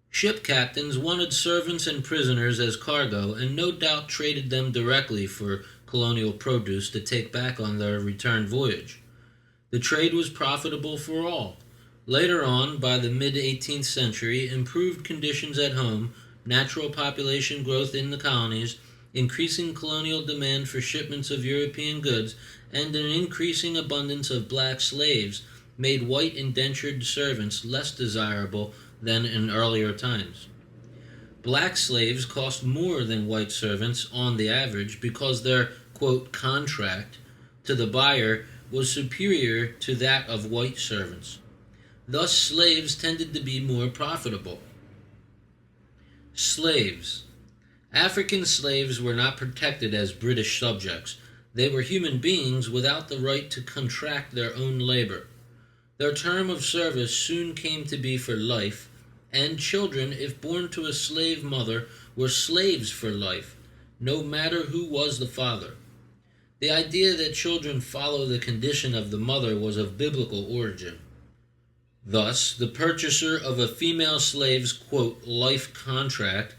Ship captains wanted servants and prisoners as cargo, and no doubt traded them directly for colonial produce to take back on their return voyage. The trade was profitable for all. Later on, by the mid-18th century, improved conditions at home, natural population growth in the colonies, increasing colonial demand for shipments of European goods, and an increasing abundance of black slaves made white indentured servants less desirable than in earlier times. Black slaves cost more than white servants on the average because their, quote, contract to the buyer was superior to that of white servants. Thus, slaves tended to be more profitable. Slaves. African slaves were not protected as British subjects. They were human beings without the right to contract their own labor. Their term of service soon came to be for life, and children, if born to a slave mother, were slaves for life, no matter who was the father. The idea that children follow the condition of the mother was of biblical origin. Thus, the purchaser of a female slave's, quote, life contract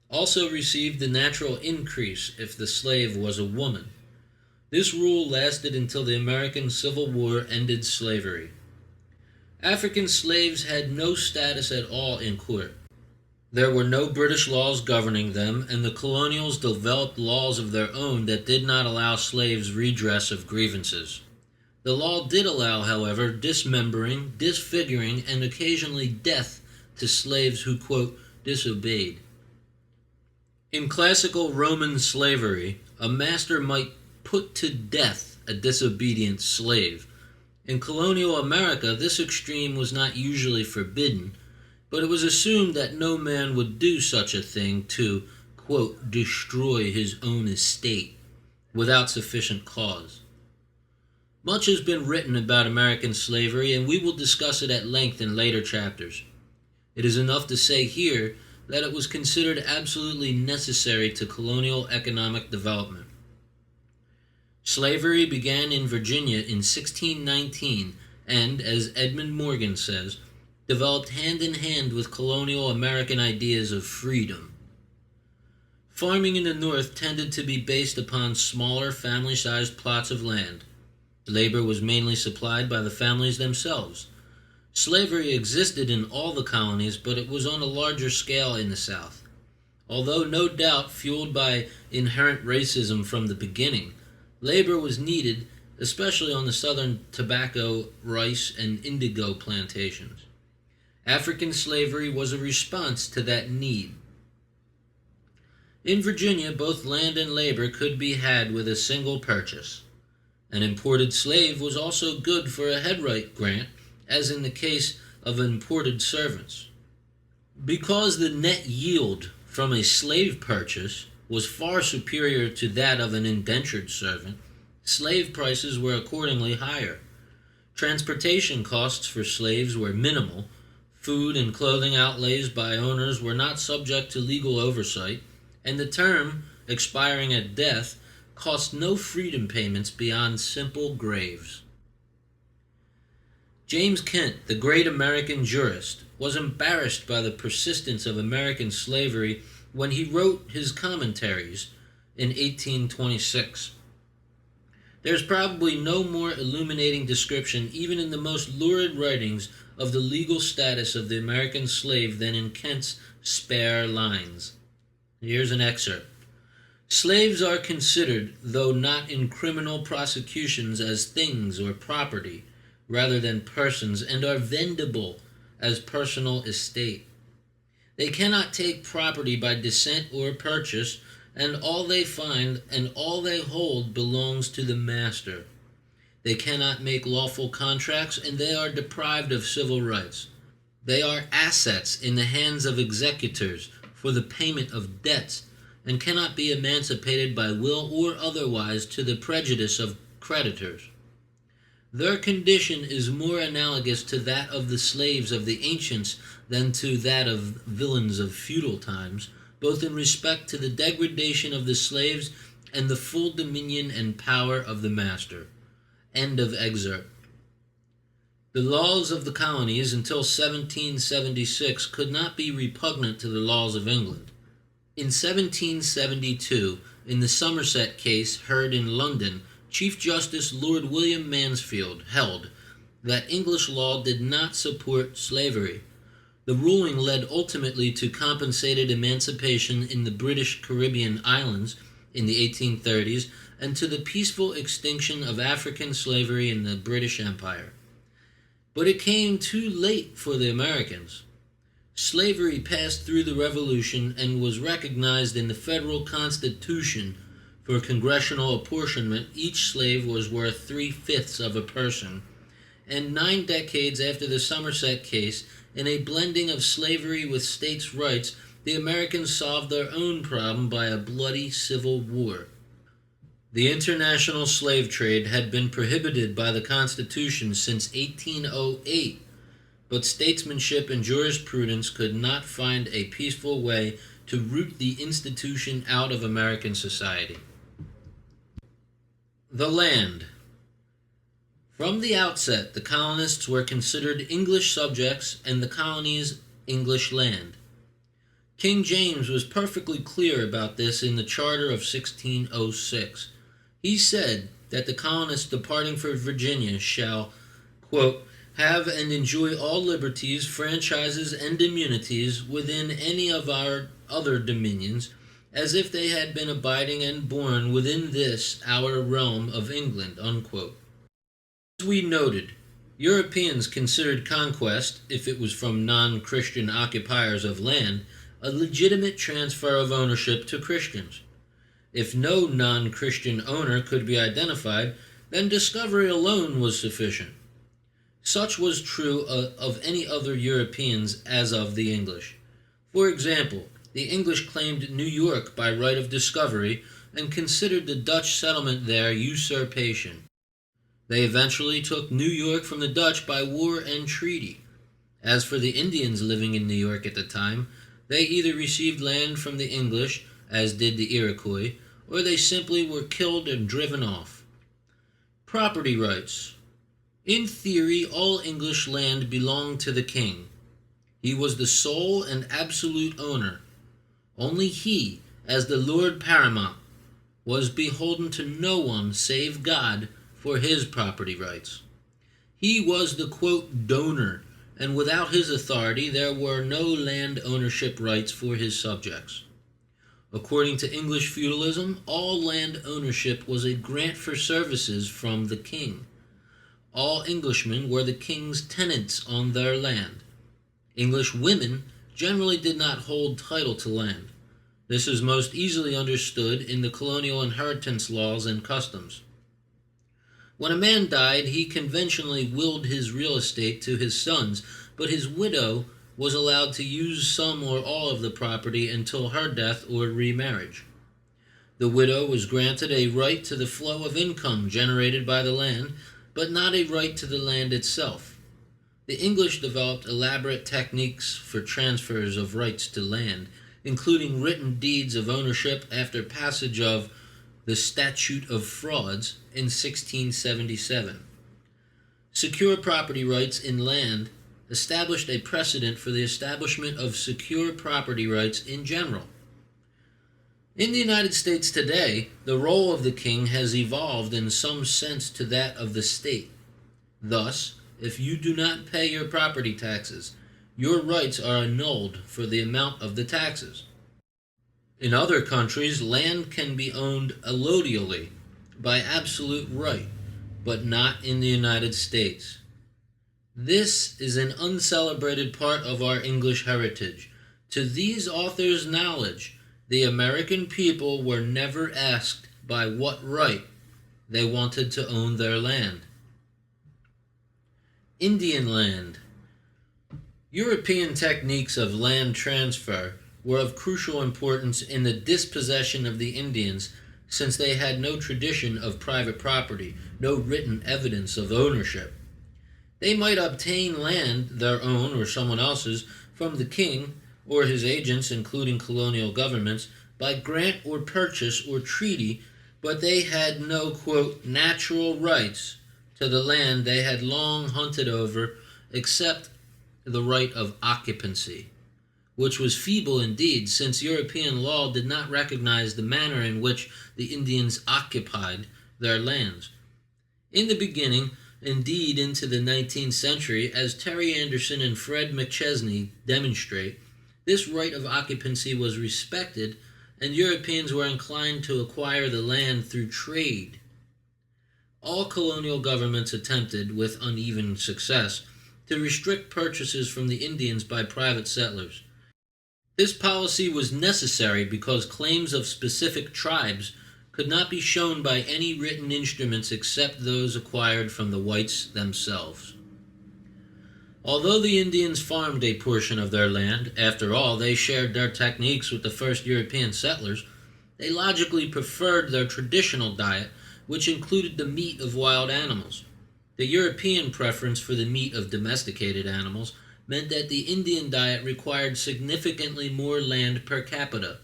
also received the natural increase if the slave was a woman. This rule lasted until the American Civil War ended slavery. African slaves had no status at all in court. There were no British laws governing them, and the colonials developed laws of their own that did not allow slaves redress of grievances. The law did allow, however, dismembering, disfiguring, and occasionally death to slaves who, quote, disobeyed. In classical Roman slavery, a master might put to death a disobedient slave. In colonial America, this extreme was not usually forbidden, but it was assumed that no man would do such a thing to, quote, destroy his own estate without sufficient cause. Much has been written about American slavery, and we will discuss it at length in later chapters. It is enough to say here that it was considered absolutely necessary to colonial economic development. Slavery began in Virginia in 1619 and, as Edmund Morgan says, developed hand in hand with colonial American ideas of freedom. Farming in the North tended to be based upon smaller family-sized plots of land. Labor was mainly supplied by the families themselves. Slavery existed in all the colonies, but it was on a larger scale in the South. Although no doubt fueled by inherent racism from the beginning, labor was needed, especially on the southern tobacco, rice, and indigo plantations. African slavery was a response to that need. In Virginia, both land and labor could be had with a single purchase. An imported slave was also good for a headright grant, as in the case of imported servants. Because the net yield from a slave purchase was far superior to that of an indentured servant, slave prices were accordingly higher. Transportation costs for slaves were minimal, food and clothing outlays by owners were not subject to legal oversight, and the term, expiring at death, cost no freedom payments beyond simple graves. James Kent, the great American jurist, was embarrassed by the persistence of American slavery when he wrote his commentaries in 1826. There's probably no more illuminating description, even in the most lurid writings, of the legal status of the American slave than in Kent's spare lines. Here's an excerpt. Slaves are considered, though not in criminal prosecutions, as things or property, rather than persons, and are vendible as personal estate. They cannot take property by descent or purchase, and all they find and all they hold belongs to the master. They cannot make lawful contracts, and they are deprived of civil rights. They are assets in the hands of executors for the payment of debts, and cannot be emancipated by will or otherwise to the prejudice of creditors. Their condition is more analogous to that of the slaves of the ancients than to that of villains of feudal times, both in respect to the degradation of the slaves and the full dominion and power of the master. End of excerpt. The laws of the colonies until 1776 could not be repugnant to the laws of England. In 1772, in the Somerset case heard in London, Chief Justice Lord William Mansfield held that English law did not support slavery. The ruling led ultimately to compensated emancipation in the British Caribbean islands in the 1830s and to the peaceful extinction of African slavery in the British Empire. But it came too late for the Americans. Slavery passed through the Revolution and was recognized in the federal Constitution. For congressional apportionment, each slave was worth 3/5 of a person, and 9 decades after the Somerset case, in a blending of slavery with states' rights, the Americans solved their own problem by a bloody civil war. The international slave trade had been prohibited by the Constitution since 1808, but statesmanship and jurisprudence could not find a peaceful way to root the institution out of American society. The land. From the outset, the colonists were considered English subjects and the colonies English land. King James was perfectly clear about this in the Charter of 1606. He said that the colonists departing for Virginia shall, quote, have and enjoy all liberties, franchises, and immunities within any of our other dominions, as if they had been abiding and born within this our realm of England, unquote. As we noted, Europeans considered conquest, if it was from non-Christian occupiers of land, a legitimate transfer of ownership to Christians. If no non-Christian owner could be identified, then discovery alone was sufficient. Such was true of any other Europeans as of the English. For example, the English claimed New York by right of discovery and considered the Dutch settlement there usurpation. They eventually took New York from the Dutch by war and treaty. As for the Indians living in New York at the time, they either received land from the English, as did the Iroquois, or they simply were killed and driven off. Property rights. In theory, all English land belonged to the king. He was the sole and absolute owner. Only he, as the Lord Paramount, was beholden to no one save God for his property rights. He was the, quote, donor, and without his authority there were no land ownership rights for his subjects. According to English feudalism, all land ownership was a grant for services from the king. All Englishmen were the king's tenants on their land. English women generally did not hold title to land. This is most easily understood in the colonial inheritance laws and customs. When a man died, he conventionally willed his real estate to his sons, but his widow was allowed to use some or all of the property until her death or remarriage. The widow was granted a right to the flow of income generated by the land, but not a right to the land itself. The English developed elaborate techniques for transfers of rights to land, including written deeds of ownership after passage of the Statute of Frauds in 1677. Secure property rights in land established a precedent for the establishment of secure property rights in general. In the United States today, the role of the king has evolved in some sense to that of the state. Thus, if you do not pay your property taxes, your rights are annulled for the amount of the taxes. In other countries, land can be owned allodially, by absolute right, but not in the United States. This is an uncelebrated part of our English heritage. To these authors' knowledge, the American people were never asked by what right they wanted to own their land. Indian land. European techniques of land transfer were of crucial importance in the dispossession of the Indians, since they had no tradition of private property, no written evidence of ownership. They might obtain land, their own or someone else's, from the king or his agents, including colonial governments, by grant or purchase or treaty, but they had no, quote, natural rights to the land they had long hunted over, except the right of occupancy, which was feeble indeed, since European law did not recognize the manner in which the Indians occupied their lands. In the beginning, indeed into the 19th century, as Terry Anderson and Fred McChesney demonstrate, this right of occupancy was respected, and Europeans were inclined to acquire the land through trade. All colonial governments attempted, with uneven success, to restrict purchases from the Indians by private settlers. This policy was necessary because claims of specific tribes could not be shown by any written instruments except those acquired from the whites themselves. Although the Indians farmed a portion of their land, after all, they shared their techniques with the first European settlers, they logically preferred their traditional diet, which included the meat of wild animals. The European preference for the meat of domesticated animals meant that the Indian diet required significantly more land per capita.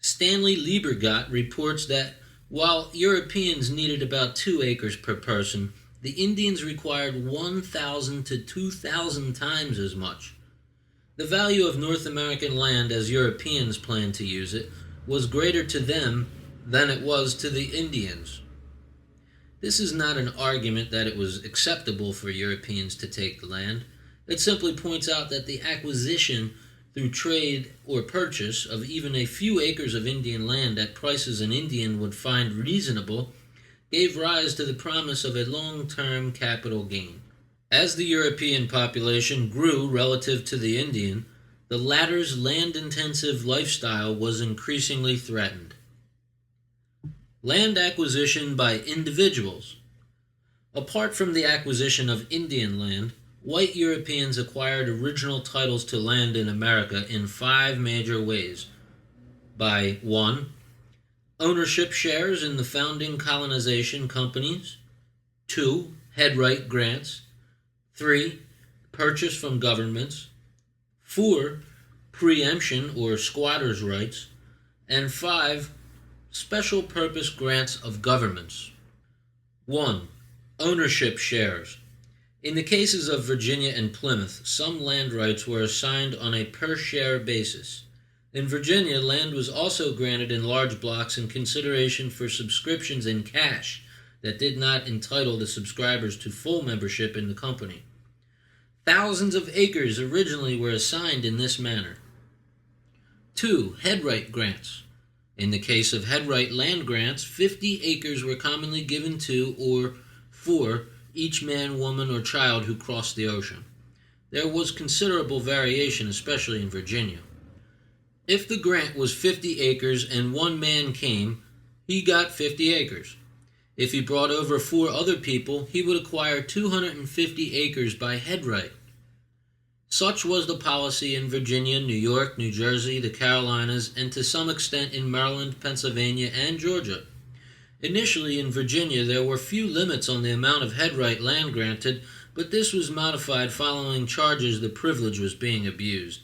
Stanley Liebergott reports that while Europeans needed about 2 acres per person, the Indians required 1,000 to 2,000 times as much. The value of North American land as Europeans planned to use it was greater to them than it was to the Indians. This is not an argument that it was acceptable for Europeans to take the land. It simply points out that the acquisition through trade or purchase of even a few acres of Indian land at prices an Indian would find reasonable gave rise to the promise of a long-term capital gain. As the European population grew relative to the Indian, the latter's land-intensive lifestyle was increasingly threatened. Land acquisition by individuals. Apart from the acquisition of Indian land, white Europeans acquired original titles to land in America in 5 major ways. By 1. Ownership shares in the founding colonization companies. 2. Headright grants. 3. Purchase from governments. 4. Preemption or squatters' rights. And 5. Special purpose grants of governments. 1. Ownership shares. In the cases of Virginia and Plymouth, some land rights were assigned on a per-share basis. In Virginia, land was also granted in large blocks in consideration for subscriptions in cash that did not entitle the subscribers to full membership in the company. Thousands of acres originally were assigned in this manner. 2. Headright grants. In the case of headright land grants, 50 acres were commonly given to or for each man, woman, or child who crossed the ocean. There was considerable variation, especially in Virginia. If the grant was 50 acres and one man came, he got 50 acres. If he brought over 4 other people, he would acquire 250 acres by headright. Such was the policy in Virginia, New York, New Jersey, the Carolinas, and to some extent in Maryland, Pennsylvania, and Georgia. Initially in Virginia, there were few limits on the amount of headright land granted, but this was modified following charges the privilege was being abused.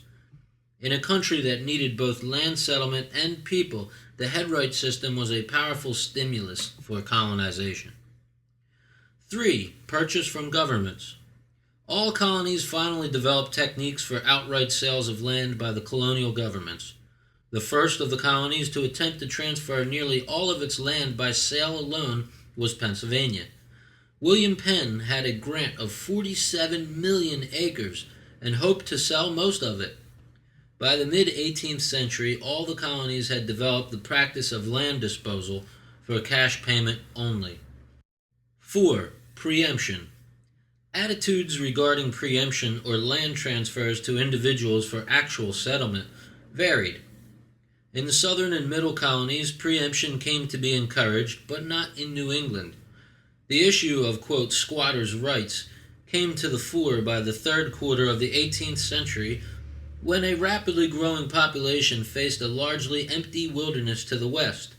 In a country that needed both land settlement and people, the headright system was a powerful stimulus for colonization. 3. Purchase from governments. All colonies finally developed techniques for outright sales of land by the colonial governments. The first of the colonies to attempt to transfer nearly all of its land by sale alone was Pennsylvania. William Penn had a grant of 47 million acres and hoped to sell most of it. By the mid-18th century, all the colonies had developed the practice of land disposal for cash payment only. 4. Preemption. Attitudes regarding preemption or land transfers to individuals for actual settlement varied. In the southern and middle colonies, preemption came to be encouraged, but not in New England. The issue of, quote, squatters' rights came to the fore by the third quarter of the 18th century when a rapidly growing population faced a largely empty wilderness to the west.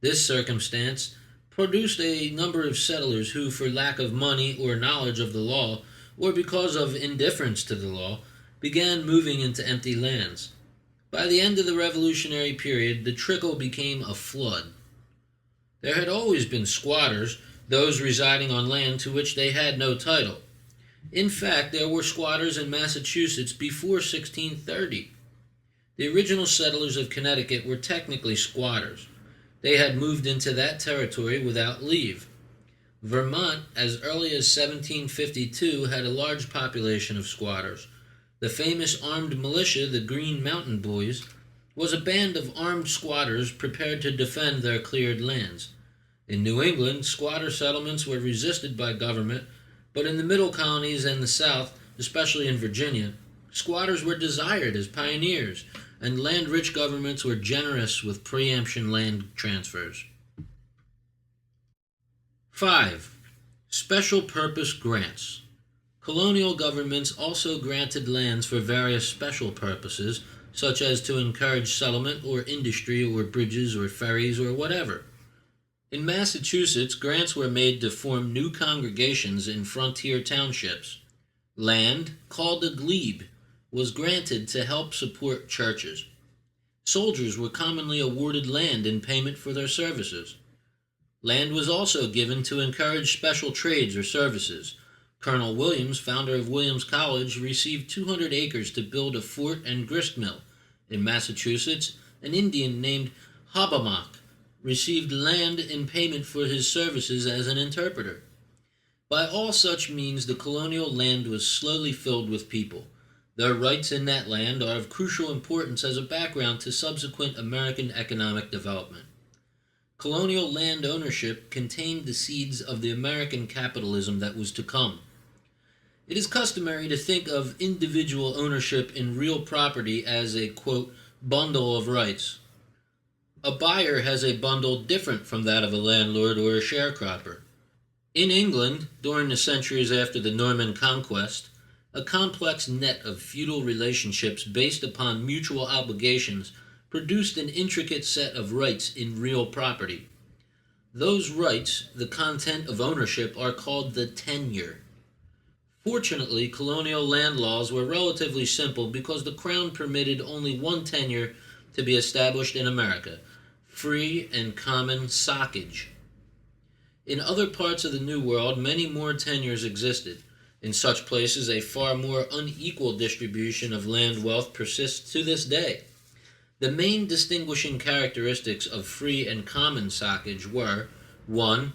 This circumstance produced a number of settlers who, for lack of money or knowledge of the law, or because of indifference to the law, began moving into empty lands. By the end of the Revolutionary period, the trickle became a flood. There had always been squatters, those residing on land to which they had no title. In fact, there were squatters in Massachusetts before 1630. The original settlers of Connecticut were technically squatters. They had moved into that territory without leave. Vermont, as early as 1752, had a large population of squatters. The famous armed militia, the Green Mountain Boys, was a band of armed squatters prepared to defend their cleared lands. In New England, squatter settlements were resisted by government, but in the middle colonies and the South, especially in Virginia, squatters were desired as pioneers, and land-rich governments were generous with preemption land transfers. 5. Special purpose grants. Colonial governments also granted lands for various special purposes, such as to encourage settlement or industry or bridges or ferries or whatever. In Massachusetts, grants were made to form new congregations in frontier townships. Land, called a glebe, was granted to help support churches. Soldiers were commonly awarded land in payment for their services. Land was also given to encourage special trades or services. Colonel Williams, founder of Williams College, received 200 acres to build a fort and grist mill. In Massachusetts, an Indian named Hobbamock received land in payment for his services as an interpreter. By all such means, the colonial land was slowly filled with people. Their rights in that land are of crucial importance as a background to subsequent American economic development. Colonial land ownership contained the seeds of the American capitalism that was to come. It is customary to think of individual ownership in real property as a, quote, bundle of rights. A buyer has a bundle different from that of a landlord or a sharecropper. In England, during the centuries after the Norman Conquest, a complex net of feudal relationships based upon mutual obligations produced an intricate set of rights in real property. Those rights, the content of ownership, are called the tenure. Fortunately, colonial land laws were relatively simple because the Crown permitted only one tenure to be established in America: free and common socage. In other parts of the New World, many more tenures existed. In such places, a far more unequal distribution of land wealth persists to this day. The main distinguishing characteristics of free and common socage were: 1.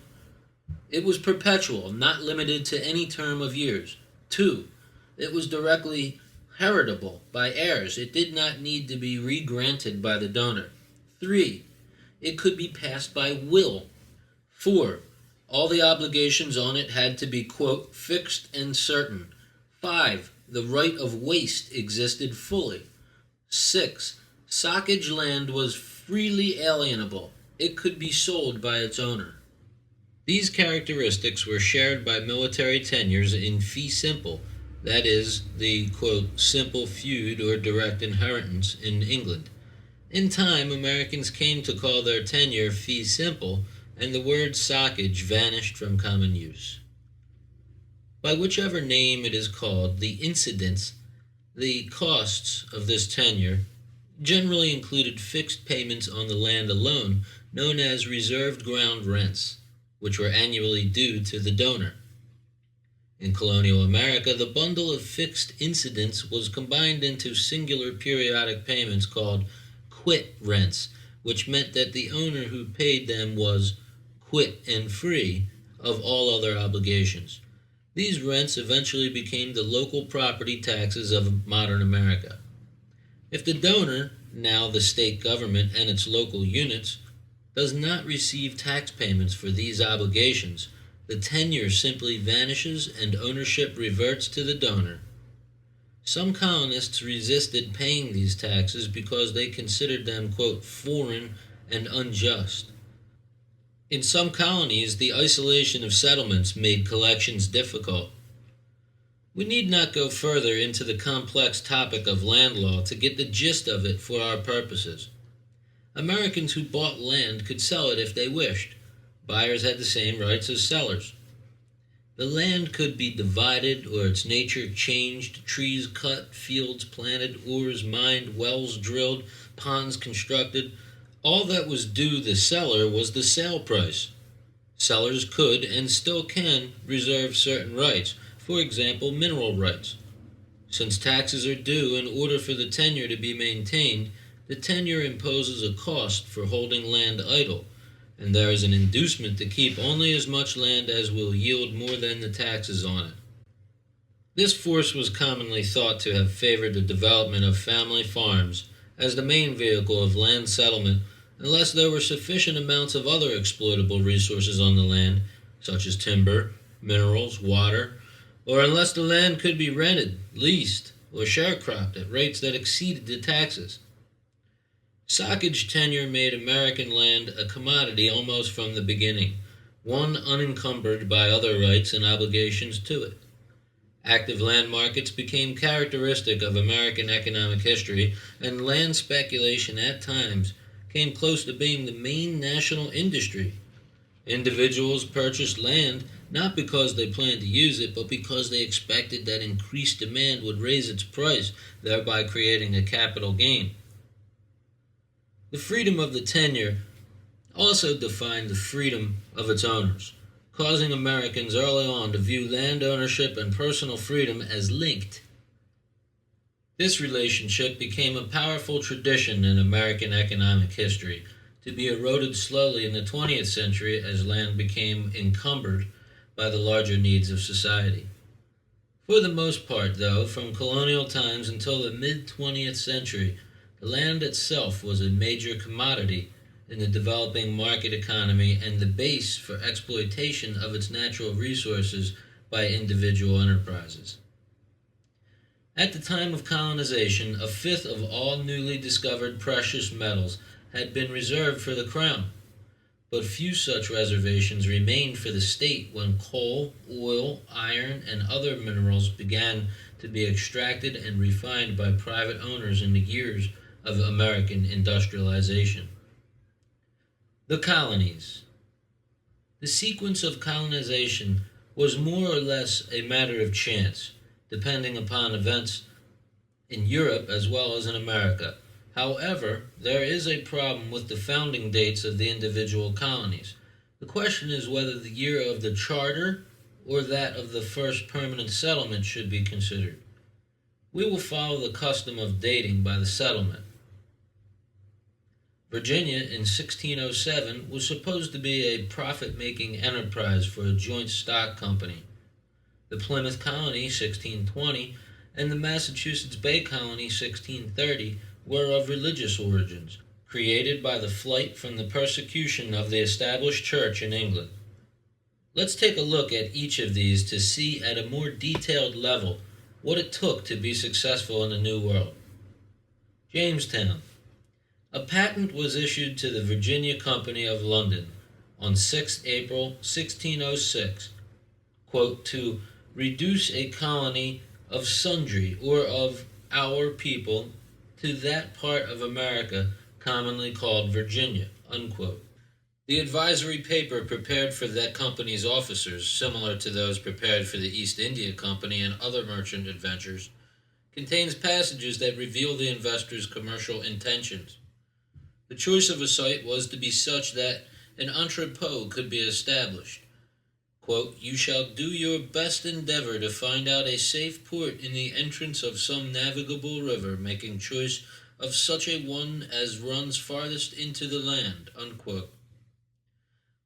It was perpetual, not limited to any term of years. 2. It was directly heritable by heirs. It did not need to be re-granted by the donor. 3. It could be passed by will. 4. All the obligations on it had to be, quote, fixed and certain. 5. The right of waste existed fully. 6. Socage land was freely alienable. It could be sold by its owner. These characteristics were shared by military tenures in fee simple, that is, the, quote, simple feud or direct inheritance in England. In time, Americans came to call their tenure fee simple, and the word socage vanished from common use. By whichever name it is called, the incidence, the costs of this tenure, generally included fixed payments on the land alone, known as reserved ground rents, which were annually due to the donor. In colonial America, the bundle of fixed incidents was combined into singular periodic payments called quit rents, which meant that the owner who paid them was quit and free of all other obligations. These rents eventually became the local property taxes of modern America. If the donor, now the state government and its local units, does not receive tax payments for these obligations, the tenure simply vanishes and ownership reverts to the donor. Some colonists resisted paying these taxes because they considered them, quote, foreign and unjust. In some colonies, the isolation of settlements made collections difficult. We need not go further into the complex topic of land law to get the gist of it for our purposes. Americans who bought land could sell it if they wished. Buyers had the same rights as sellers. The land could be divided or its nature changed, trees cut, fields planted, ores mined, wells drilled, ponds constructed. All that was due the seller was the sale price. Sellers could and still can reserve certain rights, for example, mineral rights. Since taxes are due in order for the tenure to be maintained, the tenure imposes a cost for holding land idle, and there is an inducement to keep only as much land as will yield more than the taxes on it. This force was commonly thought to have favored the development of family farms as the main vehicle of land settlement unless there were sufficient amounts of other exploitable resources on the land, such as timber, minerals, water, or unless the land could be rented, leased, or sharecropped at rates that exceeded the taxes. Socage tenure made American land a commodity almost from the beginning, one unencumbered by other rights and obligations to it. Active land markets became characteristic of American economic history, and land speculation at times came close to being the main national industry. Individuals purchased land not because they planned to use it, but because they expected that increased demand would raise its price, thereby creating a capital gain. The freedom of the tenure also defined the freedom of its owners, causing Americans early on to view land ownership and personal freedom as linked. This relationship became a powerful tradition in American economic history, to be eroded slowly in the 20th century as land became encumbered by the larger needs of society. For the most part, though, from colonial times until the mid-20th century, the land itself was a major commodity in the developing market economy and the base for exploitation of its natural resources by individual enterprises. At the time of colonization, a fifth of all newly discovered precious metals had been reserved for the Crown, but few such reservations remained for the state when coal, oil, iron, and other minerals began to be extracted and refined by private owners in the years of American industrialization. The colonies. The sequence of colonization was more or less a matter of chance, depending upon events in Europe as well as in America. However, there is a problem with the founding dates of the individual colonies. The question is whether the year of the charter or that of the first permanent settlement should be considered. We will follow the custom of dating by the settlement. Virginia in 1607 was supposed to be a profit-making enterprise for a joint stock company. The Plymouth Colony 1620 and the Massachusetts Bay Colony 1630 were of religious origins, created by the flight from the persecution of the established church in England. Let's take a look at each of these to see at a more detailed level what it took to be successful in the New World. Jamestown. A patent was issued to the Virginia Company of London on 6 April 1606, quote, to reduce a colony of sundry or of our people to that part of America commonly called Virginia, unquote. The advisory paper prepared for that company's officers, similar to those prepared for the East India Company and other merchant adventures, contains passages that reveal the investors' commercial intentions. The choice of a site was to be such that an entrepot could be established. Quote, you shall do your best endeavor to find out a safe port in the entrance of some navigable river, making choice of such a one as runs farthest into the land, unquote.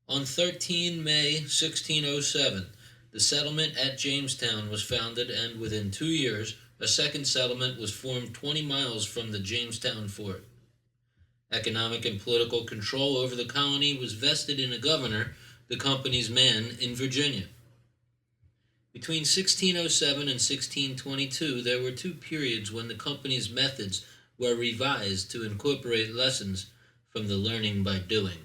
On 13 May 1607, the settlement at Jamestown was founded, and within 2 years, a second settlement was formed 20 miles from the Jamestown fort. Economic and political control over the colony was vested in a governor, the company's man, in Virginia. Between 1607 and 1622, there were 2 periods when the company's methods were revised to incorporate lessons from the learning by doing.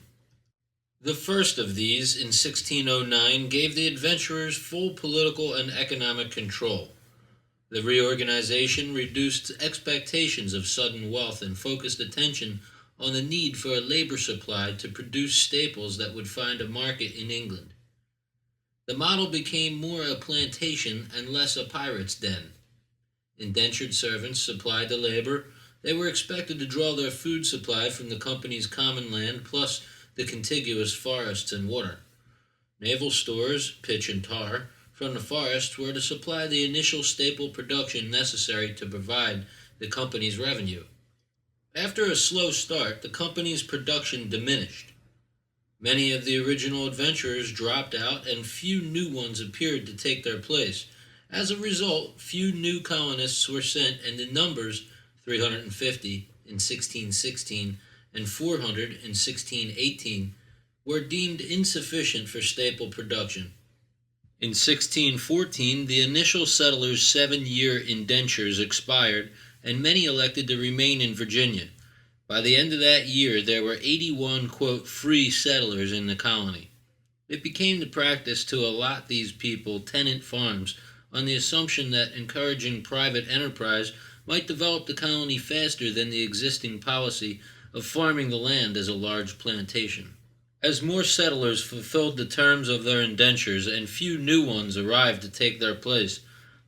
The first of these, in 1609, gave the adventurers full political and economic control. The reorganization reduced expectations of sudden wealth and focused attention on the need for a labor supply to produce staples that would find a market in England. The model became more a plantation and less a pirate's den. Indentured servants supplied the labor. They were expected to draw their food supply from the company's common land plus the contiguous forests and water. Naval stores, pitch and tar, from the forests were to supply the initial staple production necessary to provide the company's revenue. After a slow start, the company's production diminished. Many of the original adventurers dropped out and few new ones appeared to take their place. As a result, few new colonists were sent, and in numbers, 350 in 1616 and 400 in 1618, were deemed insufficient for staple production. In 1614, the initial settlers' 7-year indentures expired, and many elected to remain in Virginia. By the end of that year, there were 81, quote, free settlers in the colony. It became the practice to allot these people tenant farms on the assumption that encouraging private enterprise might develop the colony faster than the existing policy of farming the land as a large plantation. As more settlers fulfilled the terms of their indentures and few new ones arrived to take their place,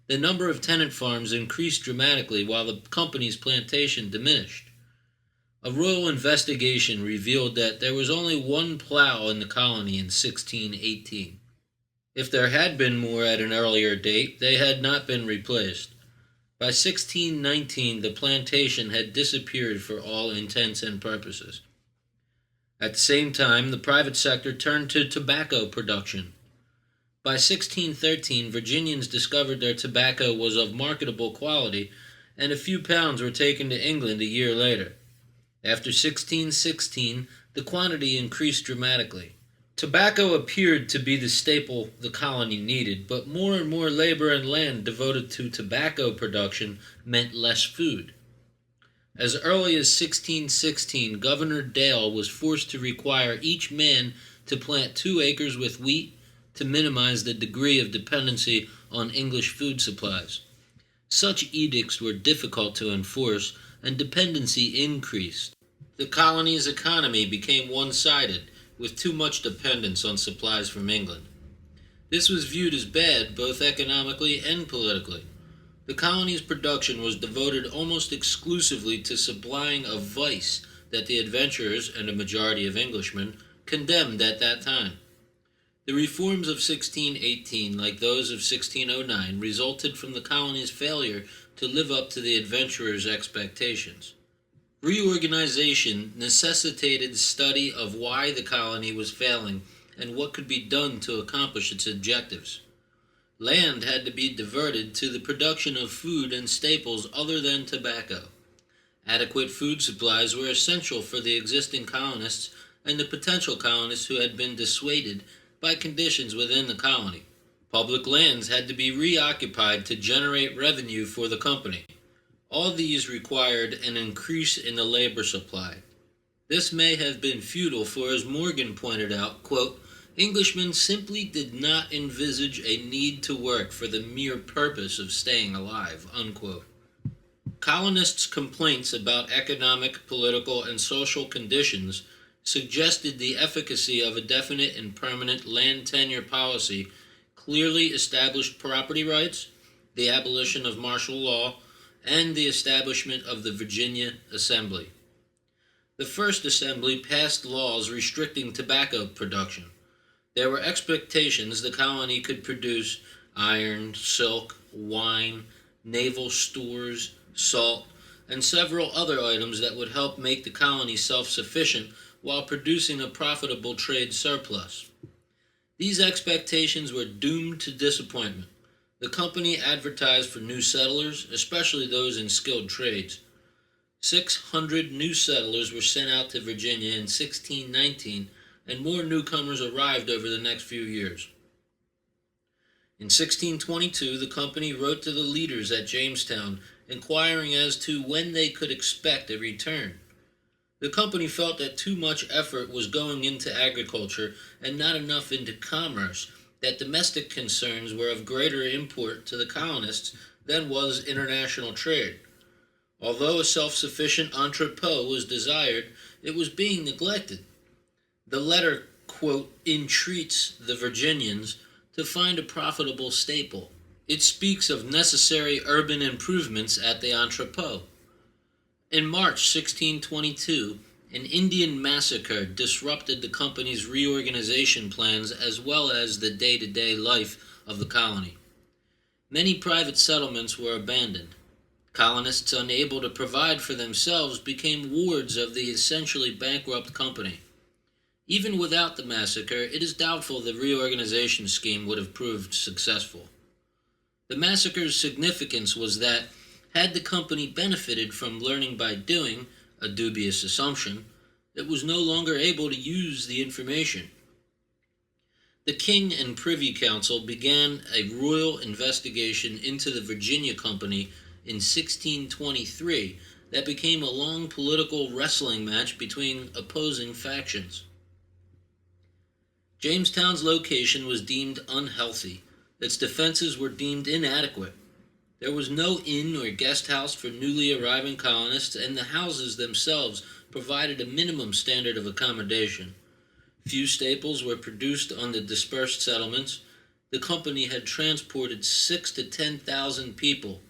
the number of tenant farms increased dramatically while the company's plantation diminished. A royal investigation revealed that there was only 1 plow in the colony in 1618. If there had been more at an earlier date, they had not been replaced. By 1619, the plantation had disappeared for all intents and purposes. At the same time, the private sector turned to tobacco production. By 1613, Virginians discovered their tobacco was of marketable quality, and a few pounds were taken to England a year later. After 1616, the quantity increased dramatically. Tobacco appeared to be the staple the colony needed, but more and more labor and land devoted to tobacco production meant less food. As early as 1616, Governor Dale was forced to require each man to plant 2 acres with wheat to minimize the degree of dependency on English food supplies. Such edicts were difficult to enforce, and dependency increased. The colony's economy became one-sided, with too much dependence on supplies from England. This was viewed as bad both economically and politically. The colony's production was devoted almost exclusively to supplying a vice that the adventurers, and a majority of Englishmen, condemned at that time. The reforms of 1618, like those of 1609, resulted from the colony's failure to live up to the adventurers' expectations. Reorganization necessitated study of why the colony was failing and what could be done to accomplish its objectives. Land had to be diverted to the production of food and staples other than tobacco. Adequate food supplies were essential for the existing colonists and the potential colonists who had been dissuaded by conditions within the colony. Public lands had to be reoccupied to generate revenue for the company. All these required an increase in the labor supply. This may have been futile, for as Morgan pointed out, quote, Englishmen simply did not envisage a need to work for the mere purpose of staying alive, unquote. Colonists' complaints about economic, political, and social conditions suggested the efficacy of a definite and permanent land tenure policy, clearly established property rights, the abolition of martial law, and the establishment of the Virginia Assembly. The First Assembly passed laws restricting tobacco production. There were expectations the colony could produce iron, silk, wine, naval stores, salt, and several other items that would help make the colony self-sufficient while producing a profitable trade surplus. These expectations were doomed to disappointment. The company advertised for new settlers, especially those in skilled trades. 600 new settlers were sent out to Virginia in 1619, and more newcomers arrived over the next few years. In 1622, the company wrote to the leaders at Jamestown, inquiring as to when they could expect a return. The company felt that too much effort was going into agriculture and not enough into commerce, that domestic concerns were of greater import to the colonists than was international trade. Although a self-sufficient entrepot was desired, it was being neglected. The letter, quote, entreats the Virginians to find a profitable staple. It speaks of necessary urban improvements at the entrepot. In March 1622, an Indian massacre disrupted the company's reorganization plans as well as the day-to-day life of the colony. Many private settlements were abandoned. Colonists unable to provide for themselves became wards of the essentially bankrupt company. Even without the massacre, it is doubtful the reorganization scheme would have proved successful. The massacre's significance was that, had the company benefited from learning by doing, a dubious assumption, it was no longer able to use the information. The King and Privy Council began a royal investigation into the Virginia Company in 1623 that became a long political wrestling match between opposing factions. Jamestown's location was deemed unhealthy. Its defenses were deemed inadequate. There was no inn or guest house for newly arriving colonists, and the houses themselves provided a minimum standard of accommodation. Few staples were produced on the dispersed settlements. The company had transported 6,000 to 10,000 people.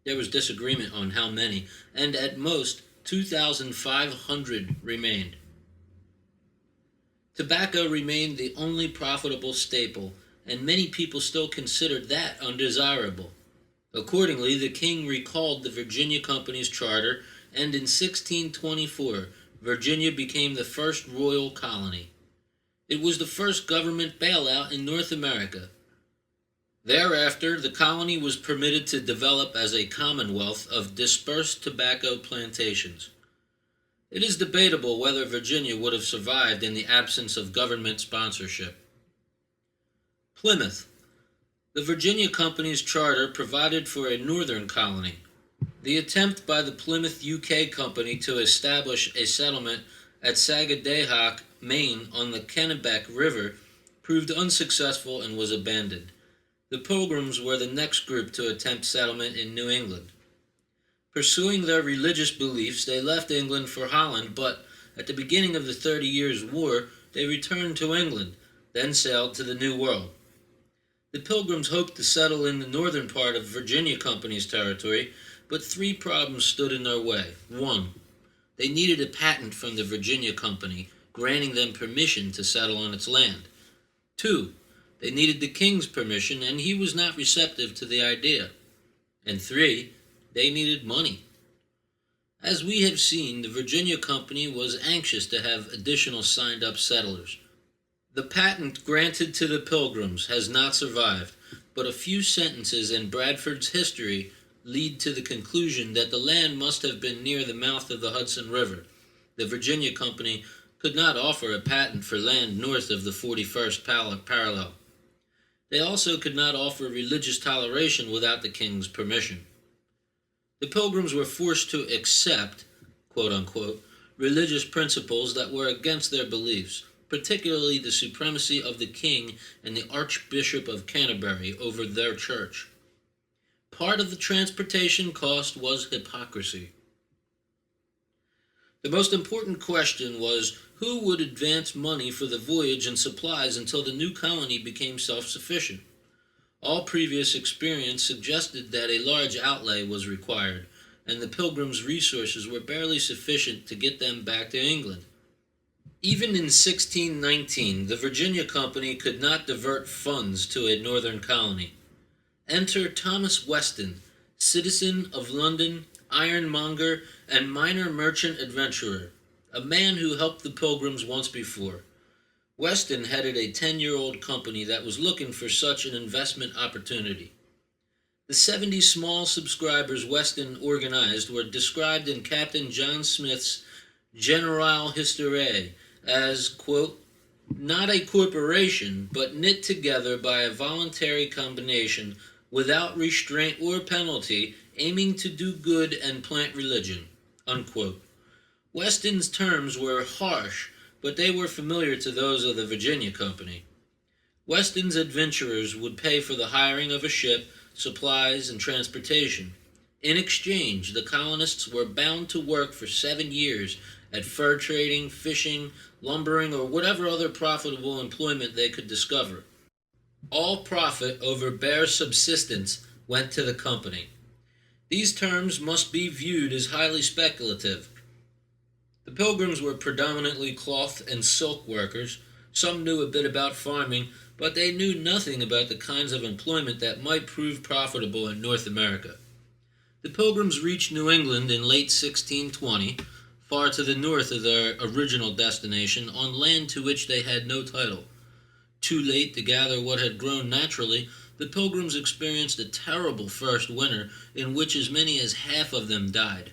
There was disagreement on how many, and at most 2,500 remained. Tobacco remained the only profitable staple, and many people still considered that undesirable. Accordingly, the king recalled the Virginia Company's charter, and in 1624, Virginia became the first royal colony. It was the first government bailout in North America. Thereafter, the colony was permitted to develop as a commonwealth of dispersed tobacco plantations. It is debatable whether Virginia would have survived in the absence of government sponsorship. Plymouth. The Virginia Company's charter provided for a northern colony. The attempt by the Plymouth UK Company to establish a settlement at Sagadahoc, Maine, on the Kennebec River proved unsuccessful and was abandoned. The Pilgrims were the next group to attempt settlement in New England. Pursuing their religious beliefs, they left England for Holland, but at the beginning of the 30 Years' War, they returned to England, then sailed to the New World. The Pilgrims hoped to settle in the northern part of Virginia Company's territory, but three problems stood in their way. 1. They needed a patent from the Virginia Company, granting them permission to settle on its land. 2. They needed the king's permission, and he was not receptive to the idea. And 3. They needed money. As we have seen, the Virginia Company was anxious to have additional signed-up settlers. The patent granted to the Pilgrims has not survived, but a few sentences in Bradford's history lead to the conclusion that the land must have been near the mouth of the Hudson River. The Virginia Company could not offer a patent for land north of the 41st parallel. They also could not offer religious toleration without the king's permission. The Pilgrims were forced to accept, quote-unquote, religious principles that were against their beliefs, particularly the supremacy of the king and the Archbishop of Canterbury over their church. Part of the transportation cost was hypocrisy. The most important question was who would advance money for the voyage and supplies until the new colony became self-sufficient. All previous experience suggested that a large outlay was required, and the Pilgrims' resources were barely sufficient to get them back to England. Even in 1619, the Virginia Company could not divert funds to a northern colony. Enter Thomas Weston, citizen of London, ironmonger, and minor merchant adventurer, a man who helped the Pilgrims once before. Weston headed a 10-year-old company that was looking for such an investment opportunity. The 70 small subscribers Weston organized were described in Captain John Smith's Generale Histoire as, quote, not a corporation, but knit together by a voluntary combination without restraint or penalty, aiming to do good and plant religion, unquote. Weston's terms were harsh, but they were familiar to those of the Virginia Company. Weston's adventurers would pay for the hiring of a ship, supplies, and transportation. In exchange, the colonists were bound to work for 7 years at fur trading, fishing, lumbering, or whatever other profitable employment they could discover. All profit over bare subsistence went to the company. These terms must be viewed as highly speculative. The Pilgrims were predominantly cloth and silk workers. Some knew a bit about farming, but they knew nothing about the kinds of employment that might prove profitable in North America. The Pilgrims reached New England in late 1620, far to the north of their original destination, on land to which they had no title. Too late to gather what had grown naturally, the Pilgrims experienced a terrible first winter in which as many as half of them died.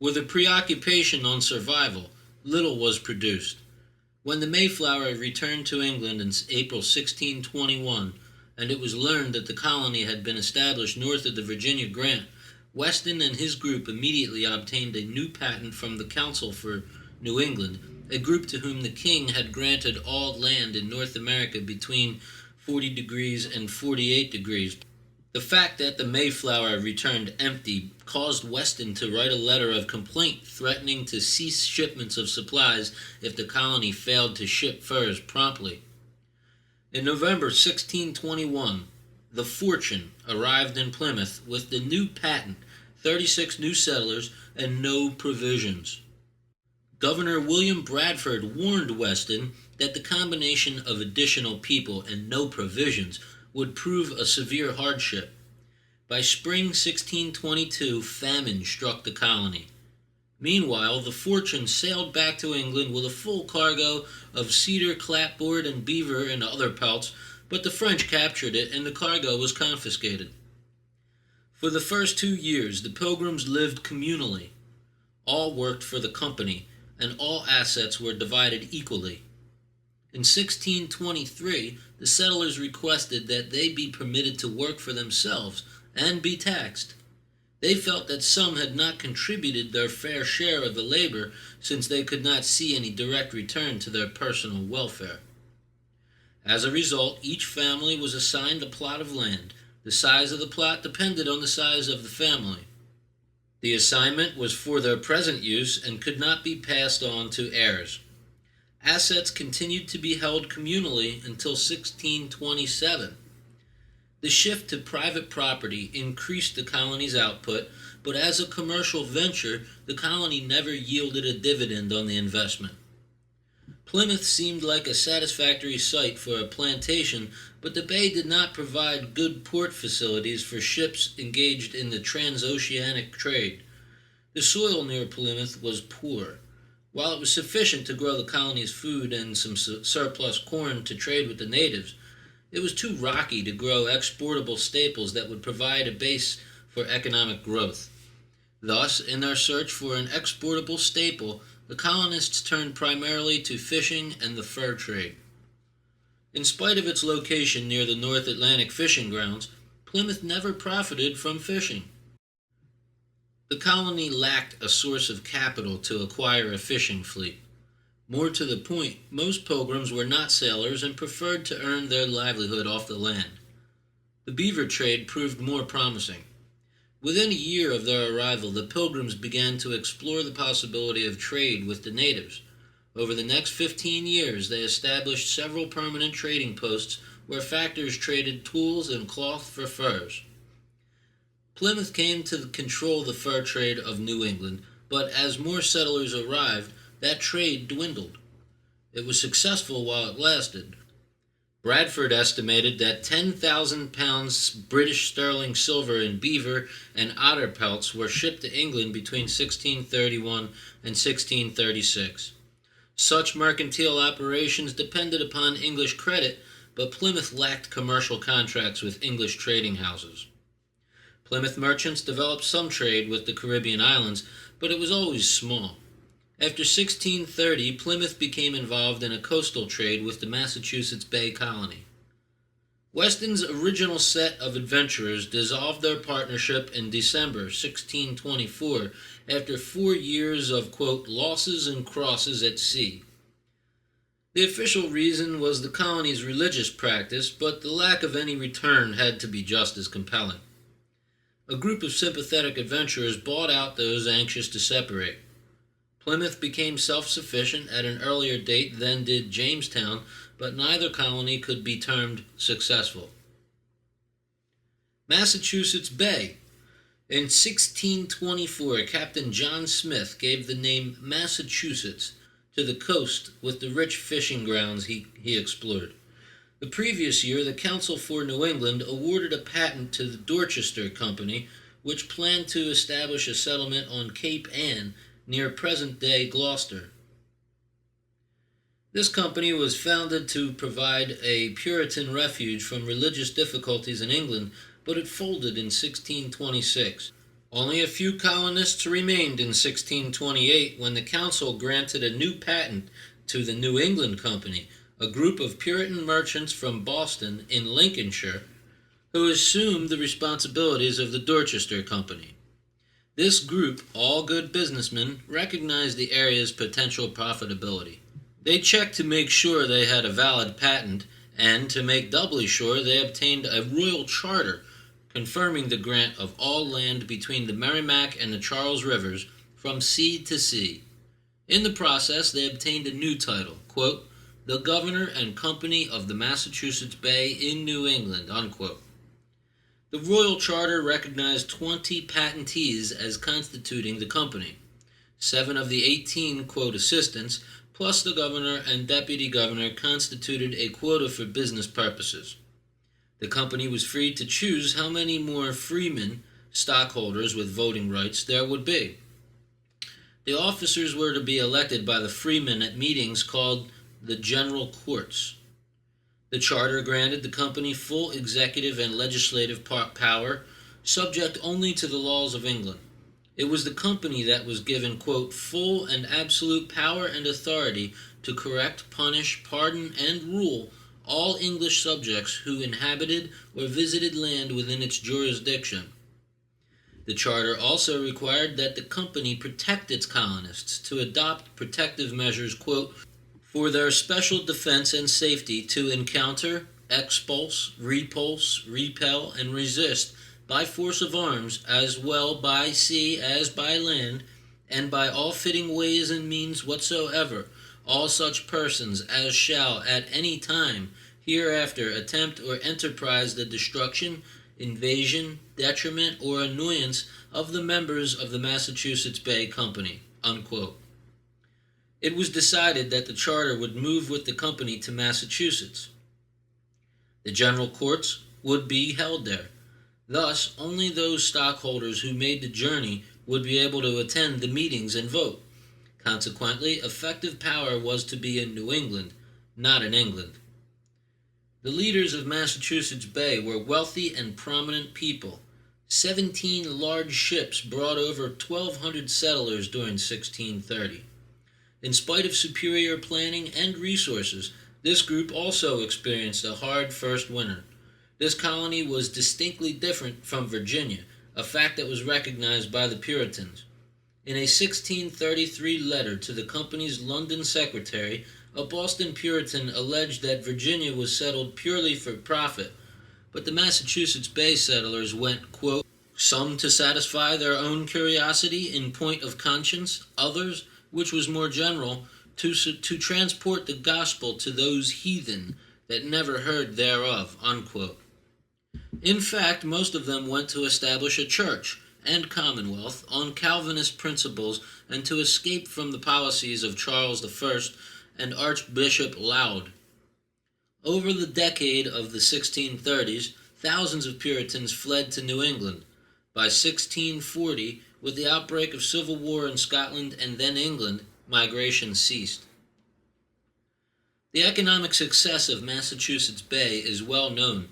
With a preoccupation on survival, little was produced. When the Mayflower returned to England in April 1621, and it was learned that the colony had been established north of the Virginia Grant, Weston and his group immediately obtained a new patent from the Council for New England, a group to whom the king had granted all land in North America between 40 degrees and 48 degrees. The fact that the Mayflower returned empty caused Weston to write a letter of complaint threatening to cease shipments of supplies if the colony failed to ship furs promptly. In November 1621, the Fortune arrived in Plymouth with the new patent, 36 new settlers, and no provisions. Governor William Bradford warned Weston that the combination of additional people and no provisions would prove a severe hardship. By spring 1622, famine struck the colony. Meanwhile, the Fortune sailed back to England with a full cargo of cedar, clapboard, and beaver and other pelts, but the French captured it and the cargo was confiscated. For the first 2 years, the Pilgrims lived communally. All worked for the company, and all assets were divided equally. In 1623, the settlers requested that they be permitted to work for themselves and be taxed. They felt that some had not contributed their fair share of the labor since they could not see any direct return to their personal welfare. As a result, each family was assigned a plot of land. The size of the plot depended on the size of the family. The assignment was for their present use and could not be passed on to heirs. Assets continued to be held communally until 1627. The shift to private property increased the colony's output, but as a commercial venture, the colony never yielded a dividend on the investment. Plymouth seemed like a satisfactory site for a plantation, but the bay did not provide good port facilities for ships engaged in the transoceanic trade. The soil near Plymouth was poor. While it was sufficient to grow the colony's food and some surplus corn to trade with the natives, it was too rocky to grow exportable staples that would provide a base for economic growth. Thus, in their search for an exportable staple, the colonists turned primarily to fishing and the fur trade. In spite of its location near the North Atlantic fishing grounds, Plymouth never profited from fishing. The colony lacked a source of capital to acquire a fishing fleet. More to the point, most pilgrims were not sailors and preferred to earn their livelihood off the land. The beaver trade proved more promising. Within a year of their arrival, the Pilgrims began to explore the possibility of trade with the natives. Over the next 15 years, they established several permanent trading posts where factors traded tools and cloth for furs. Plymouth came to control the fur trade of New England, but as more settlers arrived, that trade dwindled. It was successful while it lasted. Bradford estimated that 10,000 pounds British sterling silver in beaver and otter pelts were shipped to England between 1631 and 1636. Such mercantile operations depended upon English credit, but Plymouth lacked commercial contracts with English trading houses. Plymouth merchants developed some trade with the Caribbean islands, but it was always small. After 1630, Plymouth became involved in a coastal trade with the Massachusetts Bay Colony. Weston's original set of adventurers dissolved their partnership in December 1624 after 4 years of, quote, losses and crosses at sea. The official reason was the colony's religious practice, but the lack of any return had to be just as compelling. A group of sympathetic adventurers bought out those anxious to separate. Plymouth became self-sufficient at an earlier date than did Jamestown, but neither colony could be termed successful. Massachusetts Bay. In 1624, Captain John Smith gave the name Massachusetts to the coast with the rich fishing grounds he explored. The previous year, the Council for New England awarded a patent to the Dorchester Company, which planned to establish a settlement on Cape Ann near present-day Gloucester. This company was founded to provide a Puritan refuge from religious difficulties in England, but it folded in 1626. Only a few colonists remained in 1628 when the council granted a new patent to the New England Company, a group of Puritan merchants from Boston in Lincolnshire, who assumed the responsibilities of the Dorchester Company. This group, all good businessmen, recognized the area's potential profitability. They checked to make sure they had a valid patent, and to make doubly sure they obtained a royal charter confirming the grant of all land between the Merrimack and the Charles Rivers from sea to sea. In the process, they obtained a new title, quote, the Governor and Company of the Massachusetts Bay in New England, unquote. The Royal Charter recognized 20 patentees as constituting the company. 7 of the 18, quote, assistants, plus the governor and deputy governor constituted a quota for business purposes. The company was free to choose how many more freemen, stockholders with voting rights, there would be. The officers were to be elected by the freemen at meetings called the General Courts. The charter granted the company full executive and legislative power, subject only to the laws of England. It was the company that was given, quote, full and absolute power and authority to correct, punish, pardon, and rule all English subjects who inhabited or visited land within its jurisdiction. The charter also required that the company protect its colonists, to adopt protective measures, quote, for their special defense and safety to encounter, expulse, repulse, repel, and resist by force of arms, as well by sea as by land, and by all fitting ways and means whatsoever, all such persons as shall at any time hereafter attempt or enterprise the destruction, invasion, detriment, or annoyance of the members of the Massachusetts Bay Company." Unquote. It was decided that the charter would move with the company to Massachusetts. The general courts would be held there. Thus, only those stockholders who made the journey would be able to attend the meetings and vote. Consequently, effective power was to be in New England, not in England. The leaders of Massachusetts Bay were wealthy and prominent people. 17 large ships brought over 1,200 settlers during 1630. In spite of superior planning and resources, this group also experienced a hard first winter. This colony was distinctly different from Virginia, a fact that was recognized by the Puritans. In a 1633 letter to the company's London secretary, a Boston Puritan alleged that Virginia was settled purely for profit, but the Massachusetts Bay settlers went, quote, "some to satisfy their own curiosity in point of conscience, others, which was more general, to transport the gospel to those heathen that never heard thereof," unquote. In fact, most of them went to establish a church and commonwealth on Calvinist principles and to escape from the policies of Charles I and Archbishop Laud. Over the decade of the 1630s, thousands of Puritans fled to New England. By 1640, with the outbreak of civil war in Scotland and then England, migration ceased. The economic success of Massachusetts Bay is well known.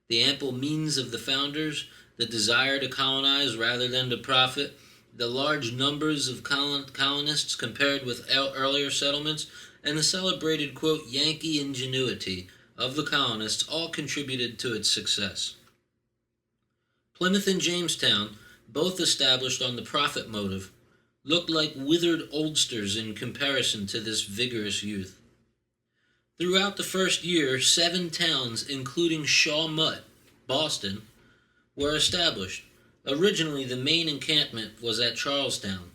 The ample means of the founders, the desire to colonize rather than to profit, the large numbers of colonists compared with earlier settlements, and the celebrated, quote, "Yankee ingenuity" of the colonists all contributed to its success. Plymouth and Jamestown, both established on the profit motive, looked like withered oldsters in comparison to this vigorous youth. Throughout the first year, 7 towns, including Shawmut, Boston, were established. Originally, the main encampment was at Charlestown,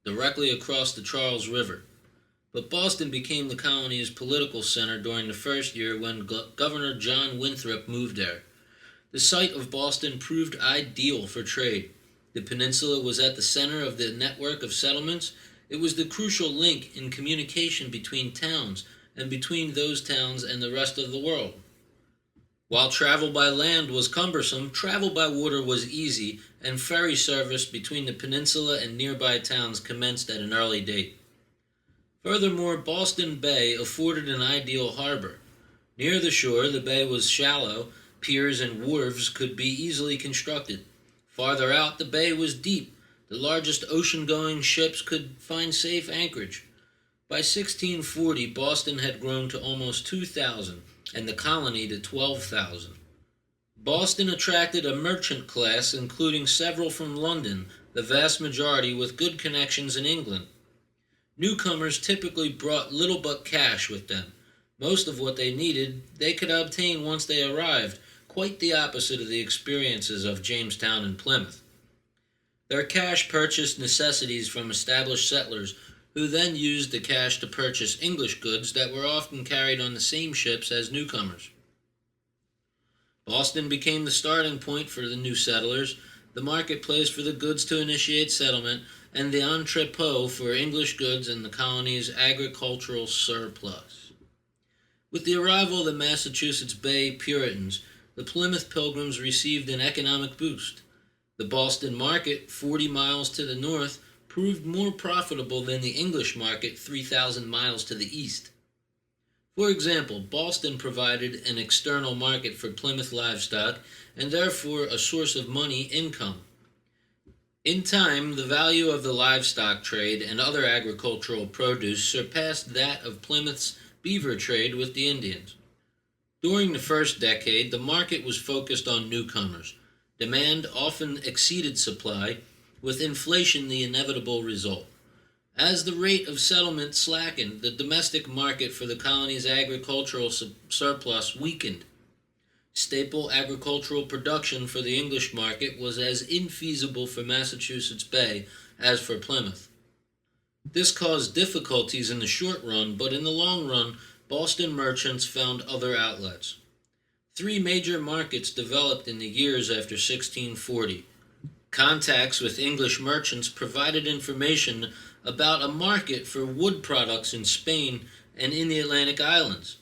directly across the Charles River. But Boston became the colony's political center during the first year when Governor John Winthrop moved there. The site of Boston proved ideal for trade. The peninsula was at the center of the network of settlements. It was the crucial link in communication between towns and between those towns and the rest of the world. While travel by land was cumbersome, travel by water was easy, and ferry service between the peninsula and nearby towns commenced at an early date. Furthermore, Boston Bay afforded an ideal harbor. Near the shore, the bay was shallow, piers and wharves could be easily constructed. Farther out, the bay was deep. The largest ocean-going ships could find safe anchorage. By 1640, Boston had grown to almost 2,000, and the colony to 12,000. Boston attracted a merchant class, including several from London, the vast majority with good connections in England. Newcomers typically brought little but cash with them. Most of what they needed they could obtain once they arrived, quite the opposite of the experiences of Jamestown and Plymouth. Their cash purchased necessities from established settlers, who then used the cash to purchase English goods that were often carried on the same ships as newcomers. Boston became the starting point for the new settlers, the marketplace for the goods to initiate settlement, and the entrepot for English goods and the colony's agricultural surplus. With the arrival of the Massachusetts Bay Puritans, the Plymouth Pilgrims received an economic boost. The Boston market, 40 miles to the north, proved more profitable than the English market 3,000 miles to the east. For example, Boston provided an external market for Plymouth livestock and therefore a source of money income. In time, the value of the livestock trade and other agricultural produce surpassed that of Plymouth's beaver trade with the Indians. During the first decade, the market was focused on newcomers. Demand often exceeded supply, with inflation the inevitable result. As the rate of settlement slackened, the domestic market for the colony's agricultural surplus weakened. Staple agricultural production for the English market was as infeasible for Massachusetts Bay as for Plymouth. This caused difficulties in the short run, but in the long run, Boston merchants found other outlets. Three major markets developed in the years after 1640. Contacts with English merchants provided information about a market for wood products in Spain and in the Atlantic Islands.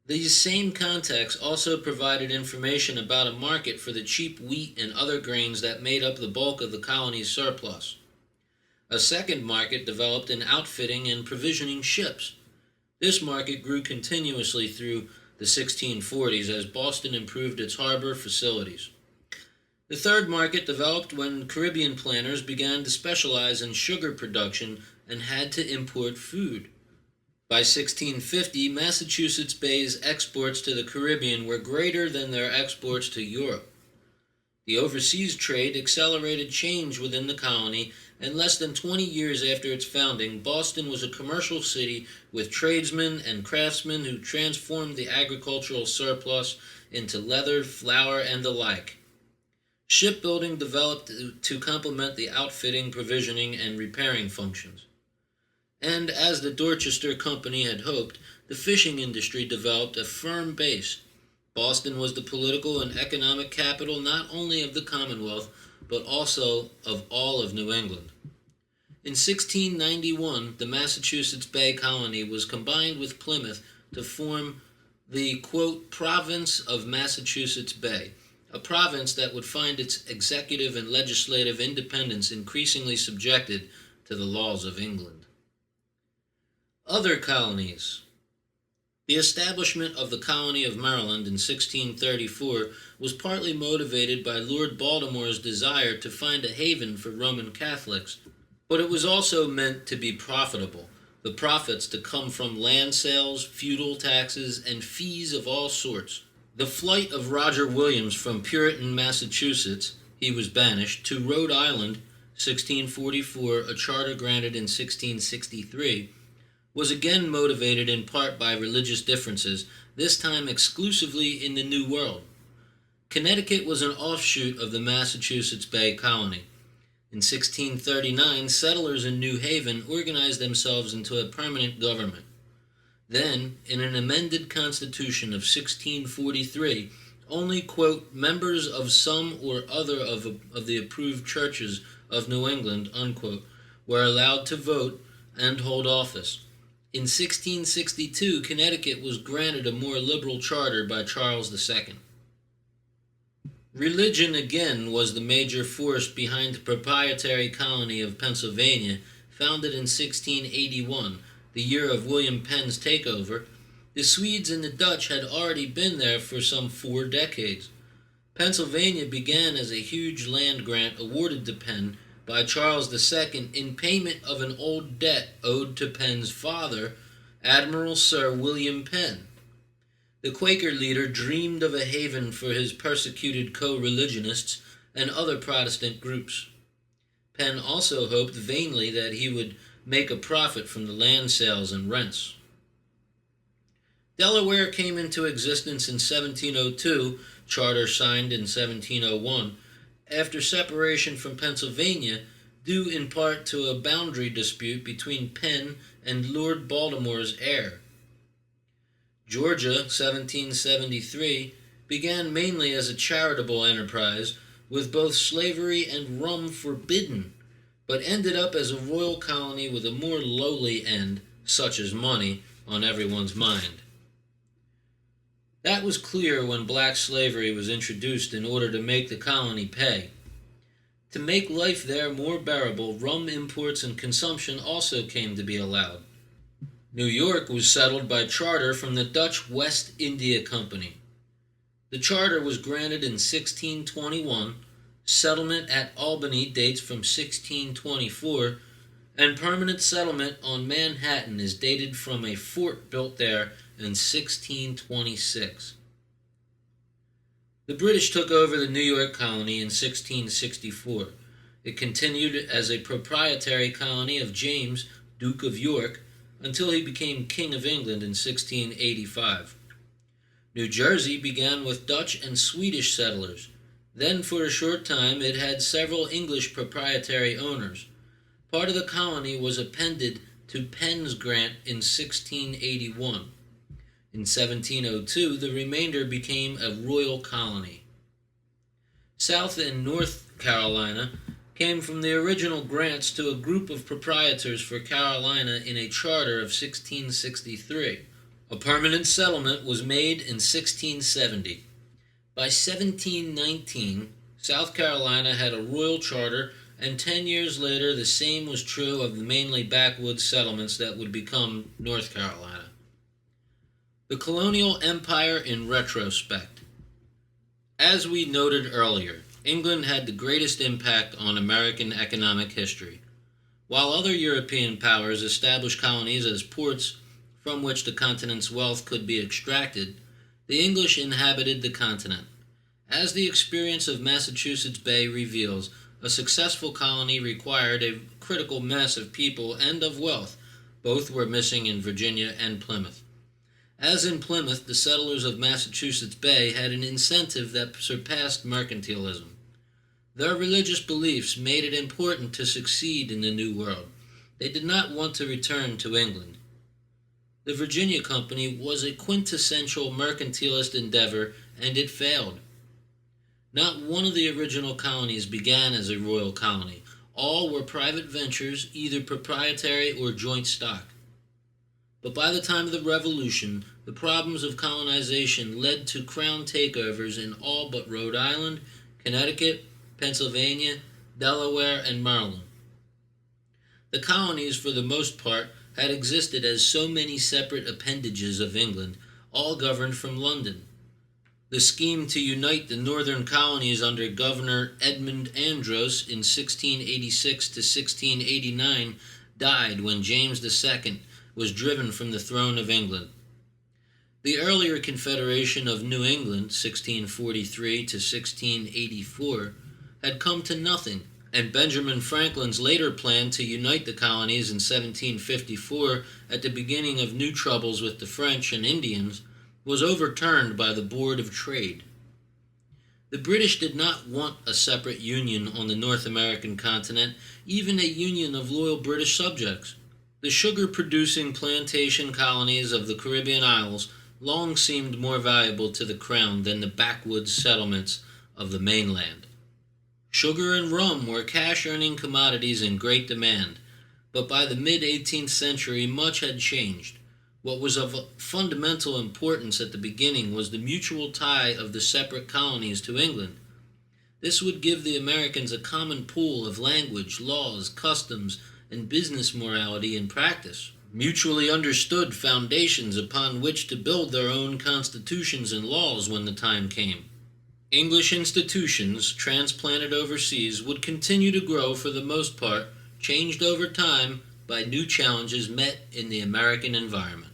These same contacts also provided information about a market for the cheap wheat and other grains that made up the bulk of the colony's surplus. A second market developed in outfitting and provisioning ships. This market grew continuously through the 1640s as Boston improved its harbor facilities. The third market developed when Caribbean planters began to specialize in sugar production and had to import food. By 1650, Massachusetts Bay's exports to the Caribbean were greater than their exports to Europe. The overseas trade accelerated change within the colony, and less than 20 years after its founding, Boston was a commercial city with tradesmen and craftsmen who transformed the agricultural surplus into leather, flour, and the like. Shipbuilding developed to complement the outfitting, provisioning, and repairing functions. And as the Dorchester Company had hoped, the fishing industry developed a firm base. Boston was the political and economic capital not only of the Commonwealth, but also of all of New England. In 1691, the Massachusetts Bay Colony was combined with Plymouth to form the, quote, province of Massachusetts Bay, a province that would find its executive and legislative independence increasingly subjected to the laws of England. Other colonies. The establishment of the colony of Maryland in 1634 was partly motivated by Lord Baltimore's desire to find a haven for Roman Catholics, but it was also meant to be profitable, the profits to come from land sales, feudal taxes, and fees of all sorts. The flight of Roger Williams from Puritan, Massachusetts, he was banished, to Rhode Island, 1644, a charter granted in 1663, was again motivated in part by religious differences, this time exclusively in the New World. Connecticut was an offshoot of the Massachusetts Bay Colony. In 1639, settlers in New Haven organized themselves into a permanent government. Then, in an amended constitution of 1643, only, quote, members of some or other of the approved churches of New England, unquote, were allowed to vote and hold office. In 1662, Connecticut was granted a more liberal charter by Charles II. Religion again was the major force behind the proprietary colony of Pennsylvania, founded in 1681, the year of William Penn's takeover. The Swedes and the Dutch had already been there for some 4 decades. Pennsylvania began as a huge land grant awarded to Penn by Charles II in payment of an old debt owed to Penn's father, Admiral Sir William Penn. The Quaker leader dreamed of a haven for his persecuted co-religionists and other Protestant groups. Penn also hoped vainly that he would make a profit from the land sales and rents. Delaware came into existence in 1702, charter signed in 1701, after separation from Pennsylvania, due in part to a boundary dispute between Penn and Lord Baltimore's heir. Georgia, 1773, began mainly as a charitable enterprise, with both slavery and rum forbidden, but ended up as a royal colony with a more lowly end, such as money, on everyone's mind. That was clear when black slavery was introduced in order to make the colony pay. To make life there more bearable, rum imports and consumption also came to be allowed. New York was settled by charter from the Dutch West India Company. The charter was granted in 1621, settlement at Albany dates from 1624, and permanent settlement on Manhattan is dated from a fort built there in 1626. The British took over the New York colony in 1664. It continued as a proprietary colony of James, Duke of York, until he became King of England in 1685. New Jersey began with Dutch and Swedish settlers. Then, for a short time, it had several English proprietary owners. Part of the colony was appended to Penn's grant in 1681. In 1702, the remainder became a royal colony. South and North Carolina came from the original grants to a group of proprietors for Carolina in a charter of 1663. A permanent settlement was made in 1670. By 1719, South Carolina had a royal charter, and 10 years later the same was true of the mainly backwoods settlements that would become North Carolina. The colonial empire in retrospect. As we noted earlier, England had the greatest impact on American economic history. While other European powers established colonies as ports from which the continent's wealth could be extracted, the English inhabited the continent. As the experience of Massachusetts Bay reveals, a successful colony required a critical mass of people and of wealth. Both were missing in Virginia and Plymouth. As in Plymouth, the settlers of Massachusetts Bay had an incentive that surpassed mercantilism. Their religious beliefs made it important to succeed in the New World. They did not want to return to England. The Virginia Company was a quintessential mercantilist endeavor, and it failed. Not one of the original colonies began as a royal colony. All were private ventures, either proprietary or joint stock. But by the time of the Revolution, the problems of colonization led to crown takeovers in all but Rhode Island, Connecticut, Pennsylvania, Delaware, and Maryland. The colonies, for the most part, had existed as so many separate appendages of England, all governed from London. The scheme to unite the northern colonies under Governor Edmund Andros in 1686 to 1689 died when James II was driven from the throne of England. The earlier Confederation of New England, 1643 to 1684, had come to nothing, and Benjamin Franklin's later plan to unite the colonies in 1754 at the beginning of new troubles with the French and Indians was overturned by the Board of Trade. The British did not want a separate union on the North American continent, even a union of loyal British subjects. The sugar-producing plantation colonies of the Caribbean Isles long seemed more valuable to the Crown than the backwoods settlements of the mainland. Sugar and rum were cash-earning commodities in great demand, but by the mid-18th century much had changed. What was of fundamental importance at the beginning was the mutual tie of the separate colonies to England. This would give the Americans a common pool of language, laws, customs, and business morality and practice, mutually understood foundations upon which to build their own constitutions and laws when the time came. English institutions, transplanted overseas, would continue to grow for the most part, changed over time by new challenges met in the American environment.